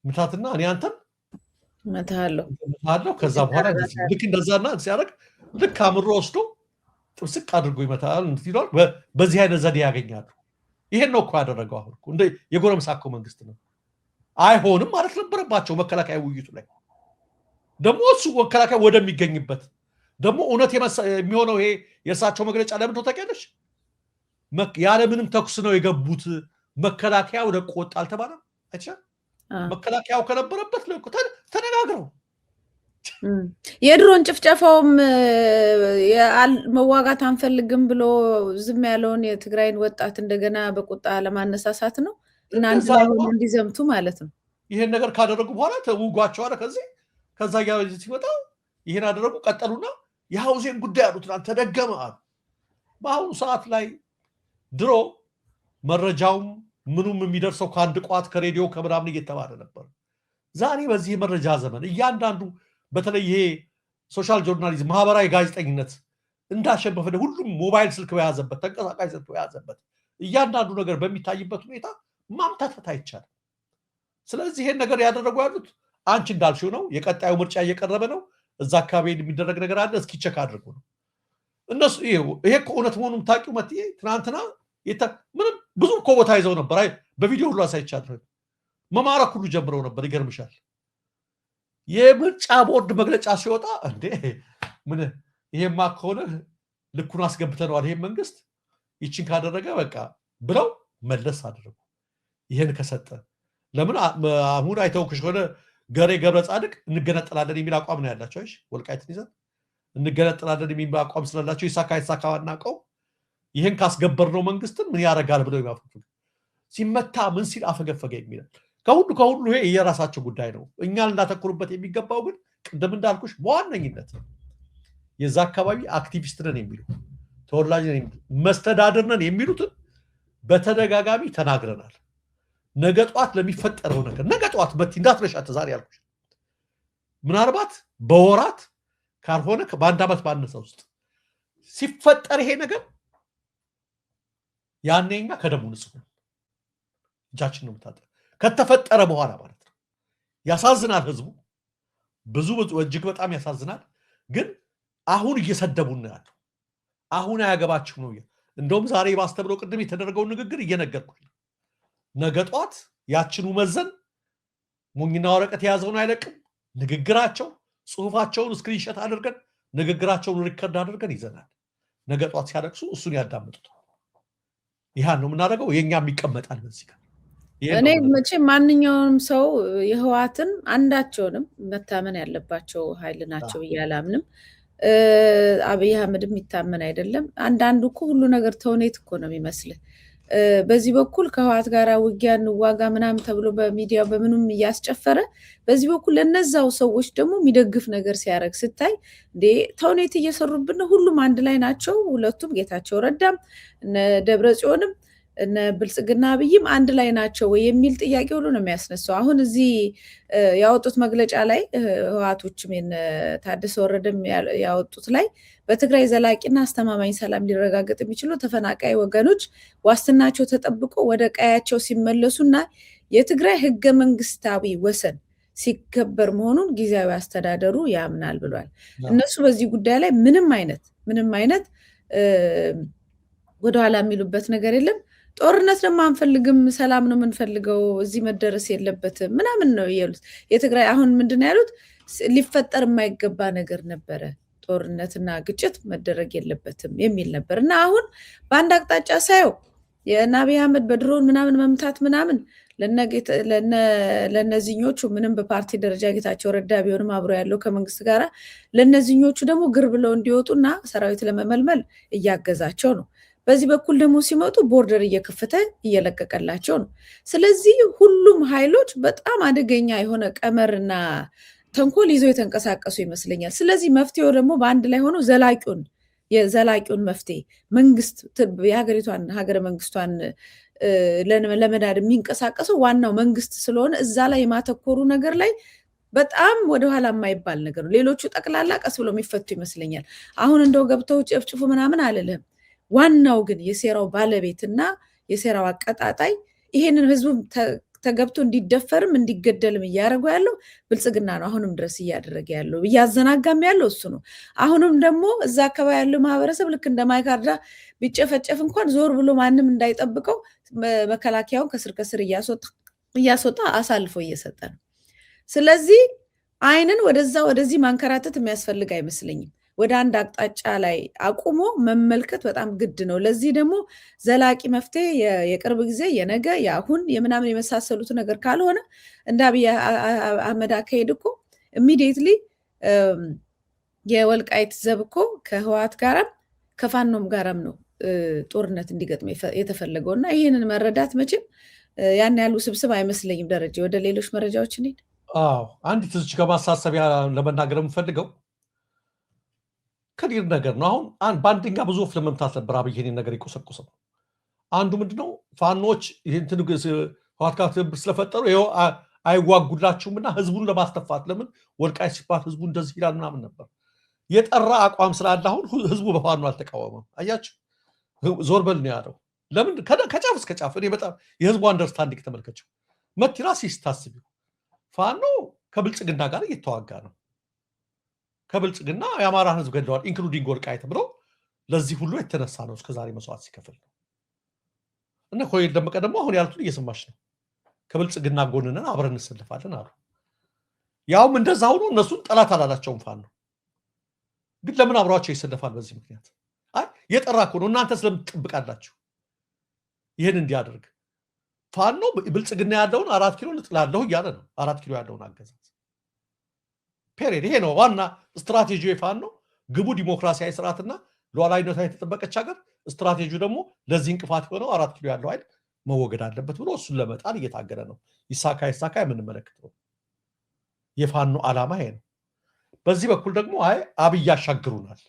S2: ምታትና እኔ አንተን መታለሁ። ከዛ በኋላ ልክ እንደዛና ሲያደርግ ልክ አምሮ ወስዶ ጥብስቅ አድርጎ ይመታል ይሏል። በዚህ አይነት ዘዴ ያገኛሉ። ይሄን ነው እኮ ያደረገው። አሁን እንደ የጎረምሳ እኮ መንግስት ነው። አይሆንም ማለት ነበረባቸው መከላከያ ውይይቱ ላይ። ደግሞ እሱ መከላከያ ወደሚገኝበት ደግሞ እውነት የሚሆነው ይሄ የእርሳቸው መግለጫ ለምን ታውቂያለሽ? ያለምንም ተኩስ ነው የገቡት። መከላከያ ወደ ቆጣ አልተባለም። አይተሻል? መከላከያው ከነበረበት ተነጋግረው
S1: የድሮን ጭፍጨፋውም መዋጋት አንፈልግም ብሎ ዝም ያለውን የትግራይን ወጣት እንደገና በቁጣ ለማነሳሳት ነው እና እንዲዘምቱ ማለት ነው።
S2: ይሄን ነገር ካደረጉ በኋላ ተውጓቸዋል። ከዛ ሲመጣ ይሄን አደረጉ። ቀጠሉና የሐውዜን ጉዳይ አሉ ትናንት ተደገመ አሉ። በአሁኑ ሰዓት ላይ ድሮ መረጃውም ምኑም የሚደርሰው ከአንድ ቋት ከሬዲዮ ከምናምን እየተባለ ነበር። ዛሬ በዚህ የመረጃ ዘመን እያንዳንዱ በተለይ ይሄ ሶሻል ጆርናሊዝም ማህበራዊ ጋዜጠኝነት እንዳሸበፈ ሁሉም ሞባይል ስልክ በያዘበት ተንቀሳቃሽ ስልክ በያዘበት እያንዳንዱ ነገር በሚታይበት ሁኔታ ማምታታት አይቻልም። ስለዚህ ይሄን ነገር ያደረጉ ያሉት አንቺ እንዳልሽው ነው። የቀጣዩ ምርጫ እየቀረበ ነው። እዛ አካባቢ የሚደረግ ነገር አለ። እስኪ ቸክ አድርጉ ነው እነሱ። ይሄ እውነት መሆኑን ታውቂው መጥዬ ትናንትና ምንም ብዙ እኮ ቦታ ይዘው ነበር። በቪዲዮ ሁሉ አሳይቻለሁ። መማረክ ሁሉ ጀምረው ነበር። ይገርምሻል። የምርጫ ቦርድ መግለጫ ሲወጣ እንዴ ምን ይሄማ ከሆነ ልኩን አስገብተነዋል፣ ይሄን መንግስት ይችን ካደረገ በቃ ብለው መለስ አደረጉ። ይሄን ከሰጠ ለምን አሁን አይተውክሽ ሆነ ገሬ ገብረ ጻድቅ እንገነጠላለን የሚል አቋም ነው ያላቸው። እሺ ወልቃይትን ይዘን እንገነጠላለን የሚል አቋም ስላላቸው ይሳካ አናውቀው። ይሄን ካስገበርነው መንግስትን ምን ያደርጋል ብለው ይማፍቱ ሲመታ ምን ሲል አፈገፈገ የሚላል ከሁሉ ይሄ የራሳቸው ጉዳይ ነው። እኛን እንዳተኩሩበት የሚገባው ግን ቅድም እንዳልኩሽ በዋነኝነት የዛ አካባቢ አክቲቪስት ነን የሚሉ ተወላጅ ነን መስተዳድር ነን የሚሉትን በተደጋጋሚ ተናግረናል። ነገ ጧት ለሚፈጠረው ነገር ነገ ጧት መቲ እንዳትረሻት ዛሬ ያልኩሽ ምናልባት በወራት ካልሆነ በአንድ ዓመት ባነሰ ውስጥ ሲፈጠር ይሄ ነገር ያኔኛ ከደሙ ንጹህ እጃችን ነው የምታጠብ ከተፈጠረ በኋላ ማለት ነው። ያሳዝናል። ህዝቡ ብዙ እጅግ በጣም ያሳዝናል። ግን አሁን እየሰደቡን ነው ያለው። አሁን አያገባችሁ ነው። እንደውም ዛሬ ባስተብለው ቅድም የተደረገውን ንግግር እየነገርኩኝ ነገ ጧት ያችኑ መዘን ሙኝና ወረቀት የያዘውን አይለቅም። ንግግራቸው ጽሁፋቸውን ስክሪንሾት አድርገን ንግግራቸውን ሪከርድ አድርገን ይዘናል። ነገ ጧት ሲያለቅሱ እሱን ያዳምጡት። ይሄን ነው የምናደርገው። የኛም ይቀመጣል በዚህ ጋር
S1: እኔ መቼም ማንኛውንም ሰው የህዋትን አንዳቸውንም መታመን ያለባቸው ኃይል ናቸው ብዬ አላምንም። አብይ አህመድም ይታመን አይደለም። አንዳንዱ እኮ ሁሉ ነገር ተውኔት እኮ ነው የሚመስልህ። በዚህ በኩል ከህዋት ጋር ውጊያ እንዋጋ ምናምን ተብሎ በሚዲያው በምኑም እያስጨፈረ በዚህ በኩል ለነዛው ሰዎች ደግሞ የሚደግፍ ነገር ሲያደርግ ስታይ እንዴ ተውኔት እየሰሩብን ነው። ሁሉም አንድ ላይ ናቸው። ሁለቱም ጌታቸው ረዳም እነ ደብረጽዮንም እነ ብልጽግና አብይም አንድ ላይ ናቸው ወይ የሚል ጥያቄ ሁሉ ነው የሚያስነሳው። አሁን እዚህ ያወጡት መግለጫ ላይ ህወሓቶችም ታደሰ ወረደም ያወጡት ላይ በትግራይ ዘላቂና አስተማማኝ ሰላም ሊረጋገጥ የሚችሉ ተፈናቃይ ወገኖች ዋስትናቸው ተጠብቆ ወደ ቀያቸው ሲመለሱና የትግራይ ህገ መንግስታዊ ወሰን ሲከበር መሆኑን ጊዜያዊ አስተዳደሩ ያምናል ብሏል። እነሱ በዚህ ጉዳይ ላይ ምንም አይነት ወደኋላ የሚሉበት ነገር የለም። ጦርነት ደግሞ አንፈልግም፣ ሰላም ነው የምንፈልገው፣ እዚህ መደረስ የለበትም ምናምን ነው ያሉት። የትግራይ አሁን ምንድን ነው ያሉት? ሊፈጠር የማይገባ ነገር ነበረ፣ ጦርነትና ግጭት መደረግ የለበትም የሚል ነበር። እና አሁን በአንድ አቅጣጫ ሳየው የአብይ አህመድ በድሮን ምናምን መምታት ምናምን ለነዚኞቹ ምንም በፓርቲ ደረጃ ጌታቸው ረዳ ቢሆንም አብሮ ያለው ከመንግስት ጋር ለነዚኞቹ ደግሞ ግር ብለው እንዲወጡና ሰራዊት ለመመልመል እያገዛቸው ነው። በዚህ በኩል ደግሞ ሲመጡ ቦርደር እየከፈተ እየለቀቀላቸው ነው። ስለዚህ ሁሉም ኃይሎች በጣም አደገኛ የሆነ ቀመርና ተንኮል ይዘው የተንቀሳቀሱ ይመስለኛል። ስለዚህ መፍትሄው ደግሞ በአንድ ላይ ሆኖ የዘላቂውን መፍትሄ መንግስት የሀገሪቷን ሀገረ መንግስቷን ለመዳድ የሚንቀሳቀሰው ዋናው መንግስት ስለሆነ እዛ ላይ የማተኮሩ ነገር ላይ በጣም ወደኋላ የማይባል ነገር ነው። ሌሎቹ ጠቅላላ ቀስ ብሎ የሚፈቱ ይመስለኛል። አሁን እንደው ገብተው ጨፍጭፉ ምናምን አልልህም። ዋናው ግን የሴራው ባለቤትና የሴራው አቀጣጣይ ይሄንን ህዝቡ ተገብቶ እንዲደፈርም እንዲገደልም እያደረጉ ያለው ብልጽግና ነው። አሁንም ድረስ እያደረገ ያለው እያዘናጋም ያለው እሱ ነው። አሁንም ደግሞ እዛ አካባቢ ያለው ማህበረሰብ ልክ እንደ ማይካድራ ቢጨፈጨፍ እንኳን ዞር ብሎ ማንም እንዳይጠብቀው መከላከያውን ከስር ከስር እያስወጣ አሳልፎ እየሰጠ ነው። ስለዚህ አይንን ወደዛ ወደዚህ ማንከራተት የሚያስፈልግ አይመስለኝም። ወደ አንድ አቅጣጫ ላይ አቁሞ መመልከት በጣም ግድ ነው። ለዚህ ደግሞ ዘላቂ መፍትሄ የቅርብ ጊዜ የነገ የአሁን የምናምን የመሳሰሉት ነገር ካልሆነ እንደ አብይ አህመድ አካሄድ እኮ ኢሚዲየትሊ የወልቃይት ዘብ እኮ ከህወሓት ጋራም ከፋኖም ጋራም ነው ጦርነት እንዲገጥም የተፈለገው እና ይህንን መረዳት መቼም ያን ያሉ ስብስብ አይመስለኝም። ደረጃ ወደ ሌሎች መረጃዎች እንሂድ።
S2: አንዲት እዚች ከማሳሰቢያ ለመናገር የምፈልገው ከዲር ነገር ነው። አሁን በአንደኛ ብዙ ወፍ ለመምታት ነበር አብይ ይሄንን ነገር ይቆሰቁሰው። አንዱ ምንድነው ፋኖች ይህን ትንግስ ዋርካት ስለፈጠሩ ይኸው አይዋጉላችሁምና ህዝቡን ለማስተፋት ለምን ወልቃይት ሲባል ህዝቡ እንደዚህ ይላል ምናምን ነበር። የጠራ አቋም ስላለ አሁን ህዝቡ በፋኖ አልተቃወመም። አያችሁ ዞር በል ነው ያለው። ለምን ከጫፍ እስከ ጫፍ እኔ በጣም የህዝቡ አንደርስታንዲንግ ተመልከቸው። መቲራስ ይስታስቢው ፋኖ ከብልጽግና ጋር እየተዋጋ ነው። ከብልጽግና የአማራ ህዝብ ገድለዋል ኢንክሉዲንግ ወልቃይት ብሎ ለዚህ ሁሉ የተነሳ ነው እስከዛሬ መስዋዕት ሲከፍል ነው። እና ኮሎኔል ደመቀ ደግሞ አሁን ያሉትን እየሰማች ነው። ከብልጽግና ጎንነን አብረን እንሰልፋለን አሉ። ያውም እንደዛ ሆኖ እነሱን ጠላት አላላቸውም ፋኖ። ግን ለምን አብሯቸው ይሰለፋል? በዚህ ምክንያት አይ የጠራ እኮ ነው። እናንተ ስለምን ትጠብቃላችሁ ይህን እንዲያደርግ? ፋኖ ብልጽግና ያለውን 4 ኪሎ ልጥላለሁ እያለ ነው። 4 ኪሎ ያለውን አገዛዝ ፔሬድ። ይሄ ነው ዋና ስትራቴጂ ፋኖ። ግቡ ዲሞክራሲያዊ ስርዓትና ሉዓላዊነቷ የተጠበቀች ሀገር፣ ስትራቴጂው ደግሞ ለዚህ እንቅፋት የሆነው 4 ኪሎ ያለው ኃይል መወገድ አለበት ብሎ እሱን ለመጣል እየታገለ ነው። ይሳካ ይሳካ የምንመለከተው የፋኖ ዓላማ ይሄ ነው። በዚህ በኩል ደግሞ አይ አብይ ያሻግሩናል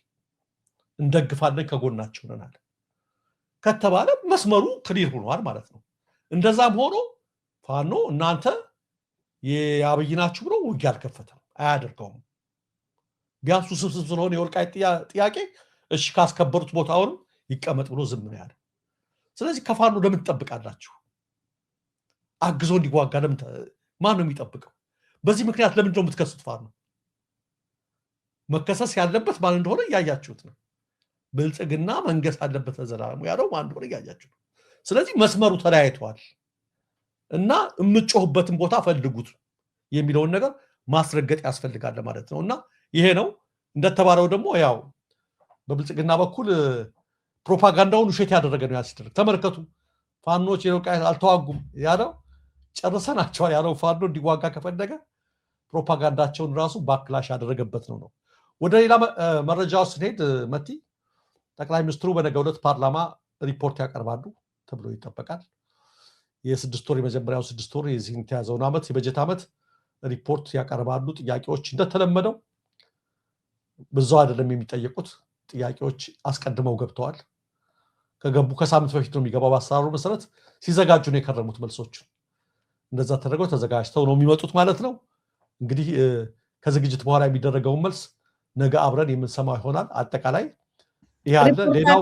S2: እንደግፋለን ከጎናቸው ነናል ከተባለ መስመሩ ክሊር ሆኗል ማለት ነው። እንደዛም ሆኖ ፋኖ እናንተ የአብይ ናችሁ ብሎ ውጊያ አልከፈተም፣ አያደርገውም። ቢያንሱ ስብስብ ስለሆነ የወልቃይት ጥያቄ እሺ ካስከበሩት ቦታውን ይቀመጥ ብሎ ዝም ነው ያለ። ስለዚህ ከፋኖ ለምን ትጠብቃላችሁ? አግዞ እንዲዋጋ ለምን ማን ነው የሚጠብቀው? በዚህ ምክንያት ለምን ነው የምትከሱት? ፋኖ መከሰስ ያለበት ማን እንደሆነ እያያችሁት ነው። ብልጽግና መንገስ አለበት ዘላለም ያለው ማን እንደሆነ እያያችሁት ነው። ስለዚህ መስመሩ ተለያይቷል እና የምትጮህበትን ቦታ ፈልጉት የሚለውን ነገር ማስረገጥ ያስፈልጋል ማለት ነው። እና ይሄ ነው እንደተባለው ደግሞ ያው በብልጽግና በኩል ፕሮፓጋንዳውን ውሸት ያደረገ ነው ያስደረግ። ተመልከቱ ፋኖች የወልቃይት አልተዋጉም ያለው ጨርሰናቸዋል ያለው ፋኖ እንዲዋጋ ከፈለገ ፕሮፓጋንዳቸውን ራሱ ባክላሽ ያደረገበት ነው። ወደ ሌላ መረጃው ስንሄድ መቲ ጠቅላይ ሚኒስትሩ በነገው ዕለት ፓርላማ ሪፖርት ያቀርባሉ ተብሎ ይጠበቃል። የ6 ወር የመጀመሪያው 6 ወር የዚህን የተያዘውን ዓመት የበጀት ዓመት ሪፖርት ያቀርባሉ። ጥያቄዎች እንደተለመደው ብዙ አይደለም የሚጠየቁት ጥያቄዎች አስቀድመው ገብተዋል። ከገቡ ከሳምንት በፊት ነው የሚገባው። በአሰራሩ መሰረት ሲዘጋጁ ነው የከረሙት መልሶች። እንደዛ ተደርገው ተዘጋጅተው ነው የሚመጡት ማለት ነው። እንግዲህ ከዝግጅት በኋላ የሚደረገውን መልስ ነገ አብረን የምንሰማው ይሆናል። አጠቃላይ ይሄ አለ። ሌላው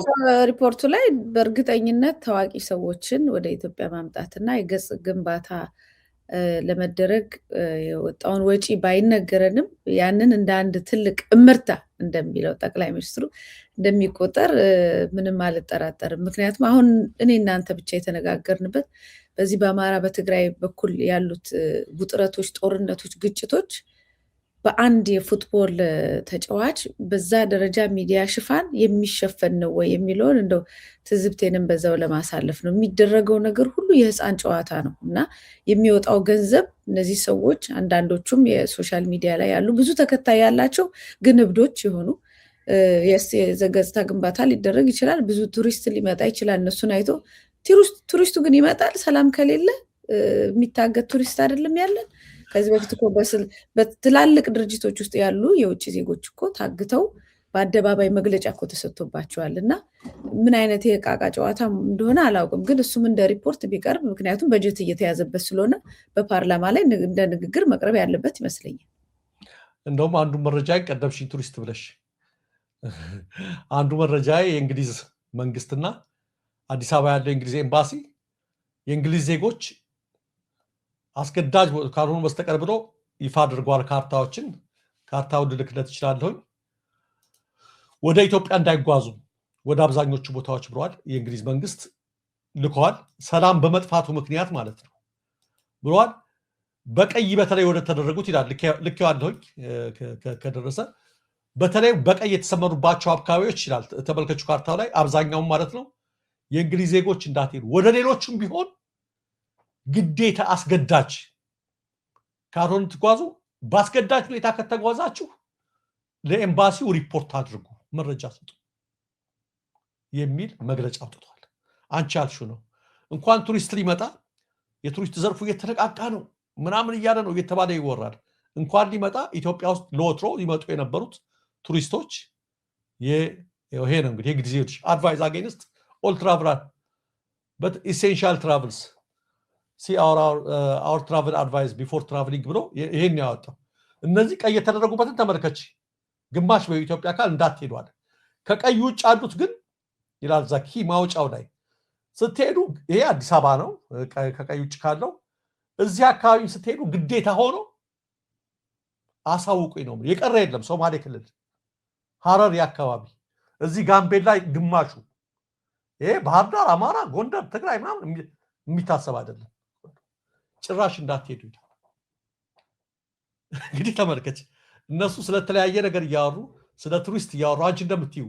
S1: ሪፖርቱ ላይ በእርግጠኝነት ታዋቂ ሰዎችን ወደ ኢትዮጵያ ማምጣትና የገጽ ግንባታ ለመደረግ የወጣውን ወጪ ባይነገረንም ያንን እንደ አንድ ትልቅ እምርታ እንደሚለው ጠቅላይ ሚኒስትሩ እንደሚቆጠር ምንም አልጠራጠርም። ምክንያቱም አሁን እኔ እናንተ ብቻ የተነጋገርንበት በዚህ በአማራ በትግራይ በኩል ያሉት ውጥረቶች፣ ጦርነቶች፣ ግጭቶች በአንድ የፉትቦል ተጫዋች በዛ ደረጃ ሚዲያ ሽፋን የሚሸፈን ነው ወይ የሚለውን እንደው ትዝብቴንም በዛው ለማሳለፍ ነው። የሚደረገው ነገር ሁሉ የህፃን ጨዋታ ነው እና የሚወጣው ገንዘብ እነዚህ ሰዎች አንዳንዶቹም የሶሻል ሚዲያ ላይ ያሉ ብዙ ተከታይ ያላቸው ግን እብዶች የሆኑ የገጽታ ግንባታ ሊደረግ ይችላል። ብዙ ቱሪስት ሊመጣ ይችላል። እነሱን አይቶ ቱሪስቱ ግን ይመጣል። ሰላም ከሌለ የሚታገት ቱሪስት አይደለም ያለን። ከዚህ በፊት እኮ በትላልቅ ድርጅቶች ውስጥ ያሉ የውጭ ዜጎች እኮ ታግተው በአደባባይ መግለጫ እኮ ተሰጥቶባቸዋል። እና ምን አይነት የቃቃ ጨዋታ እንደሆነ አላውቅም፣ ግን እሱም እንደ ሪፖርት ቢቀርብ ምክንያቱም በጀት እየተያዘበት ስለሆነ በፓርላማ ላይ እንደ ንግግር መቅረብ ያለበት ይመስለኛል።
S2: እንደውም አንዱ መረጃ ቀደምሽኝ ቱሪስት ብለሽ አንዱ መረጃ የእንግሊዝ መንግስትና አዲስ አበባ ያለው የእንግሊዝ ኤምባሲ የእንግሊዝ ዜጎች አስገዳጅ ካልሆኑ በስተቀር ብሎ ይፋ አድርጓል። ካርታውን ልልክለት ይችላለሁ ወደ ኢትዮጵያ እንዳይጓዙ ወደ አብዛኞቹ ቦታዎች ብለዋል። የእንግሊዝ መንግስት ልከዋል። ሰላም በመጥፋቱ ምክንያት ማለት ነው ብለዋል። በቀይ በተለይ ወደ ተደረጉት ይላል ልኬዋለሁ ከደረሰ በተለይ በቀይ የተሰመሩባቸው አካባቢዎች ይላል ተመልከቹ ካርታው ላይ አብዛኛውን ማለት ነው የእንግሊዝ ዜጎች እንዳትሄዱ፣ ወደ ሌሎችም ቢሆን ግዴታ አስገዳጅ ካልሆነ ትጓዙ፣ በአስገዳጅ ሁኔታ ከተጓዛችሁ ለኤምባሲው ሪፖርት አድርጉ፣ መረጃ ስጡ የሚል መግለጫ አውጥቷል። አንቺ ያልሽው ነው። እንኳን ቱሪስት ሊመጣ የቱሪስት ዘርፉ እየተነቃቃ ነው ምናምን እያለ ነው እየተባለ ይወራል። እንኳን ሊመጣ ኢትዮጵያ ውስጥ ለወትሮ ሊመጡ የነበሩት ቱሪስቶች ይሄ ነው እንግዲህ የጊዜ አድቫይዝ አጌንስት ኦል ትራቭል but essential travels see our travel advice before traveling ብሎ ይሄን ያወጣው እነዚህ ቀይ የተደረጉበትን ተመልከች ግማሽ በኢትዮጵያ ካል እንዳትሄዱ አለ ከቀይ ውጭ አሉት ግን ይላል ዛኪ ማውጫው ላይ ስትሄዱ ይሄ አዲስ አበባ ነው ከቀይ ውጭ ካለው እዚህ አካባቢ ስትሄዱ ግዴታ ሆኖ አሳውቁኝ ነው የቀረ የለም ሶማሌ ክልል ሐረር ያካባቢ እዚህ ጋምቤላ ግማሹ ይሄ ባህር ዳር አማራ ጎንደር ትግራይ ምናምን የሚታሰብ አይደለም ጭራሽ እንዳትሄዱ እንግዲህ ተመልከች እነሱ ስለተለያየ ነገር ያወሩ ስለ ቱሪስት ያወሩ አንቺ እንደምትዩ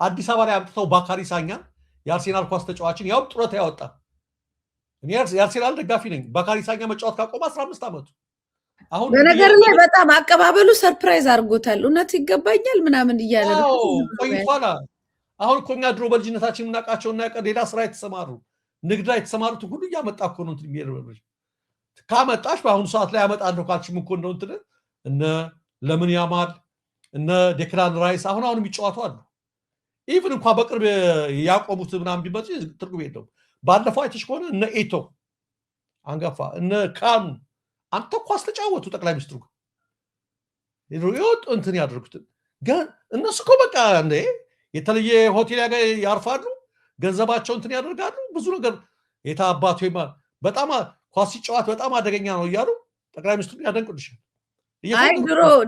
S2: አዲስ አበባ ላይ አምጥተው ባካሪ ሳኛ የአርሴናል ኳስ ተጫዋችን ያው ጥሮታ ያወጣ እኔ የአርሴናል ደጋፊ ነኝ ባካሪ ሳኛ መጫወት ካቆመ 15 አመቱ
S1: አሁን በነገር ላይ በጣም አቀባበሉ ሰርፕራይዝ አድርጎታል እውነት ይገባኛል ምናምን እያለ ነው
S2: ቆይቷል አሁን ኮኛ ድሮ በልጅነታችን እናቃቸውና ሌላ ስራ የተሰማሩ ንግድ ላይ የተሰማሩት ሁሉ ያመጣ እኮ ነው እንትን የሚያደርጉ ካመጣሽ በአሁኑ ሰዓት ላይ ያመጣለው ካልሽም እኮ ነው እንትን እነ ለምን ያማል እነ ዴክላን ራይስ አሁን የሚጫወቱ አሉ ኢቭን እንኳን በቅርብ ያቆሙት ምናምን ቢመጡ ትርጉም የለውም ባለፈው አይተሽ ከሆነ እነ ኤቶ አንጋፋ እነ ካኑ አንተ ኳስ ተጫወቱ ጠቅላይ ሚኒስትሩ ይሮጥ እንትን ያደርጉት ግን እነሱ እኮ በቃ እንደ የተለየ ሆቴል ያርፋሉ ገንዘባቸው እንትን ያደርጋሉ ብዙ ነገር የታባቱ በጣም ኳስ ሲጫወት በጣም አደገኛ ነው እያሉ ጠቅላይ ሚኒስትሩ ያደንቁልሻል
S1: አይ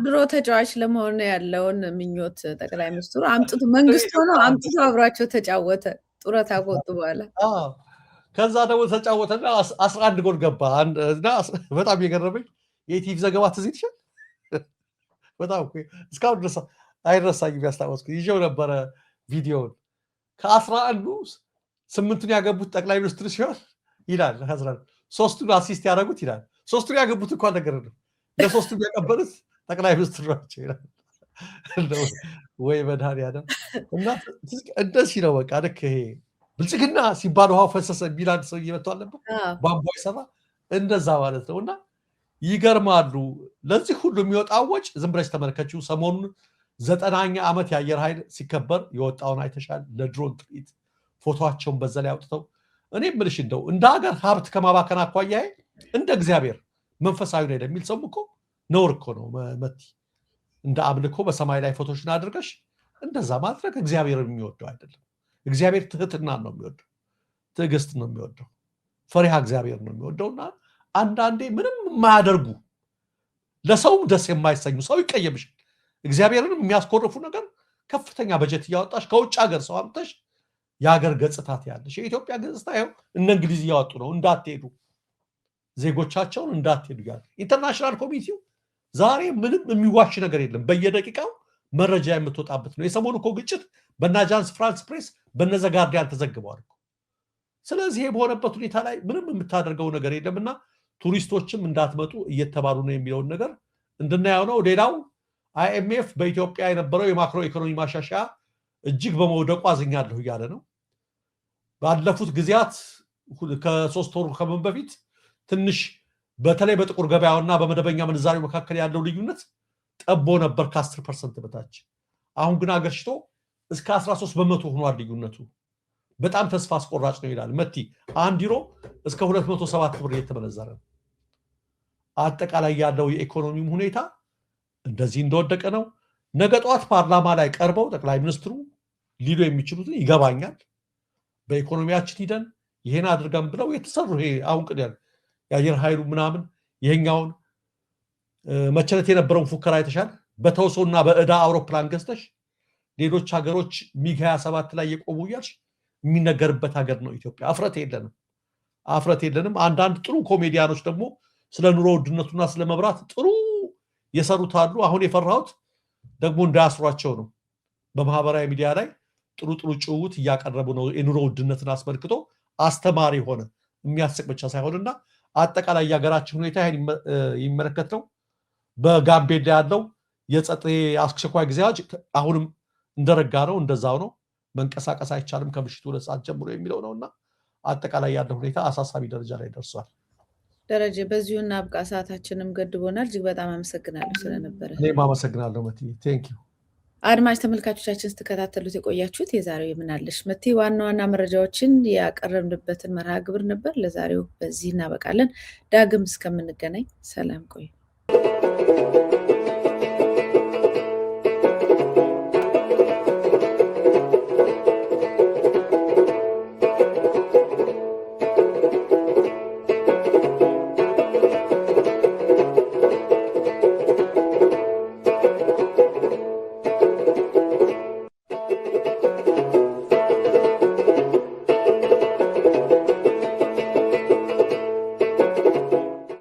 S1: ድሮ ተጫዋች ለመሆን ያለውን ምኞት ጠቅላይ ሚኒስትሩ አምጥቶ መንግስት ሆኖ አምጥቶ አብራቸው ተጫወተ ጡረታ ከወጡ በኋላ
S2: ከዛ ደግሞ ተጫወተና 11 ጎል ገባ እና በጣም የገረመኝ የቲቪ ዘገባ ትዝ ይልሻል በጣም እስካሁን ድረስ አይረሳኝም ያስታወስኩ ይዤው ነበረ ቪዲዮውን ከ11ዱ 8ቱን ያገቡት ጠቅላይ ሚኒስትሩ ሲሆን ይላል 11 ሶስቱን አሲስት ያደረጉት ይላል ሶስቱን ያገቡት እንኳን ነገር ነው ለሶስቱ ያቀበሉት ጠቅላይ ሚኒስትሩ ናቸው ይላል ወይ መድኃኒዓለም እና እንደዚህ ነው በቃ ልክ ይሄ ብልጽግና ሲባል ውሃው ፈሰሰ ቢላንድ ሰው እየመጣው ነበር ባምቦ ይሰራ እንደዛ ማለት ነውና ይገርማሉ ለዚህ ሁሉ የሚወጣው ወጭ ዝም ብለሽ ተመልከቺው ሰሞኑን 90ኛ ዓመት የአየር ኃይል ሲከበር የወጣውን አይተሻል ለድሮን ትርኢት ፎቶአቸውን በዛ ላይ አውጥተው እኔ ምልሽ እንደው እንደ ሀገር ሀብት ከማባከን አኳያ እንደ እግዚአብሔር መንፈሳዊ ነው የሚል ሰው እኮ ነውር እኮ ነው መቲ እንደ አምልኮ በሰማይ ላይ ፎቶሽን አድርገሽ እንደዛ ማድረግ እግዚአብሔር የሚወደው አይደለም እግዚአብሔር ትህትና ነው የሚወደው ትዕግስት ነው የሚወደው ፈሪሃ እግዚአብሔር ነው የሚወደውና አንዳንዴ ምንም የማያደርጉ ለሰው ደስ የማይሰኙ ሰው ይቀየምሻል እግዚአብሔርን የሚያስኮርፉ ነገር ከፍተኛ በጀት እያወጣሽ ከውጭ ሀገር ሰው አምጥተሽ የሀገር ገጽታት ያለሽ የኢትዮጵያ ገጽታ ይኸው እነ እንግሊዝ እያወጡ ነው እንዳትሄዱ ዜጎቻቸውን እንዳትሄዱ ያለ ኢንተርናሽናል ኮሚቴው ዛሬ ምንም የሚዋሽ ነገር የለም በየደቂቃው መረጃ የምትወጣበት ነው የሰሞኑ እኮ ግጭት በናጃንስ ፍራንስ ፕሬስ በነዘ ጋርዲያን ተዘግቧል ስለዚህ በሆነበት ሁኔታ ላይ ምንም የምታደርገው ነገር የለምና ቱሪስቶችም እንዳትመጡ እየተባሉ ነው የሚለውን ነገር እንድናየው ነው ሌላው አይኤምኤፍ በኢትዮጵያ የነበረው የማክሮ ኢኮኖሚ ማሻሻያ እጅግ በመውደቁ አዝኛለሁ እያለ ነው ባለፉት ጊዜያት ከ3 ወር ከመን በፊት ትንሽ በተለይ በጥቁር ገበያውና በመደበኛ ምንዛሬው መካከል ያለው ልዩነት ጠቦ ነበር ከ10% በታች አሁን ግን አገርሽቶ እስከ 13% ሆኗል ልዩነቱ በጣም ተስፋ አስቆራጭ ነው ይላል መቲ 1 ዩሮ እስከ 207 ብር እየተመነዘረ አጠቃላይ ያለው የኢኮኖሚው ሁኔታ እንደዚህ እንደወደቀ ነው ነገ ጧት ፓርላማ ላይ ቀርበው ጠቅላይ ሚኒስትሩ ሊሉ የሚችሉትን ይገባኛል በኢኮኖሚያችን ሂደን ይሄን አድርገን ብለው የተሰሩ ይሄ አሁን ቅድም የአየር ኃይሉ ምናምን ይሄኛውን መቸለት የነበረውን ፉከራ አይተሻል በተወሶና በእዳ አውሮፕላን ገዝተሽ ሌሎች ሀገሮች ሚግ 27 ላይ የቆሙ ያልሽ የሚነገርበት ሀገር ነው ኢትዮጵያ አፍረት የለንም አንዳንድ ጥሩ ኮሜዲያኖች ደግሞ ስለ ኑሮ ውድነቱና ስለ መብራት ጥሩ የሰሩት አሉ አሁን የፈራሁት ደግሞ እንዳያስሯቸው ነው በማህበራዊ ሚዲያ ላይ ጥሩ ጭውውት እያቀረቡ ነው የኑሮ ውድነትን አስመልክቶ አስተማሪ ሆነ የሚያስቅ ብቻ ሳይሆንና አጠቃላይ የሀገራችን ሁኔታ ይመለከት ነው በጋምቤላ ያለው የጸጥታ አስቸኳይ ጊዜ አዋጅ አሁንም እንደረጋ ነው እንደዛው ነው መንቀሳቀስ አይቻልም ከምሽቱ 2 ሰዓት ጀምሮ የሚለው ነውና አጠቃላይ ያለው ሁኔታ አሳሳቢ ደረጃ ላይ ደርሷል
S1: ደረጀ በዚሁና አብቃ ሰዓታችንም ገድቦናል እጅግ በጣም አመሰግናለሁ ስለነበረ
S2: እኔም አመሰግናለሁ መቲ ቴንክ ዩ
S1: አድማጭ ተመልካቾቻችን ስትከታተሉት የቆያችሁት የዛሬው የምናለሽ መቴ ዋና ዋና መረጃዎችን ያቀረብንበትን መርሃ ግብር ነበር። ለዛሬው በዚህ እናበቃለን። ዳግም እስከምንገናኝ ሰላም ቆዩ።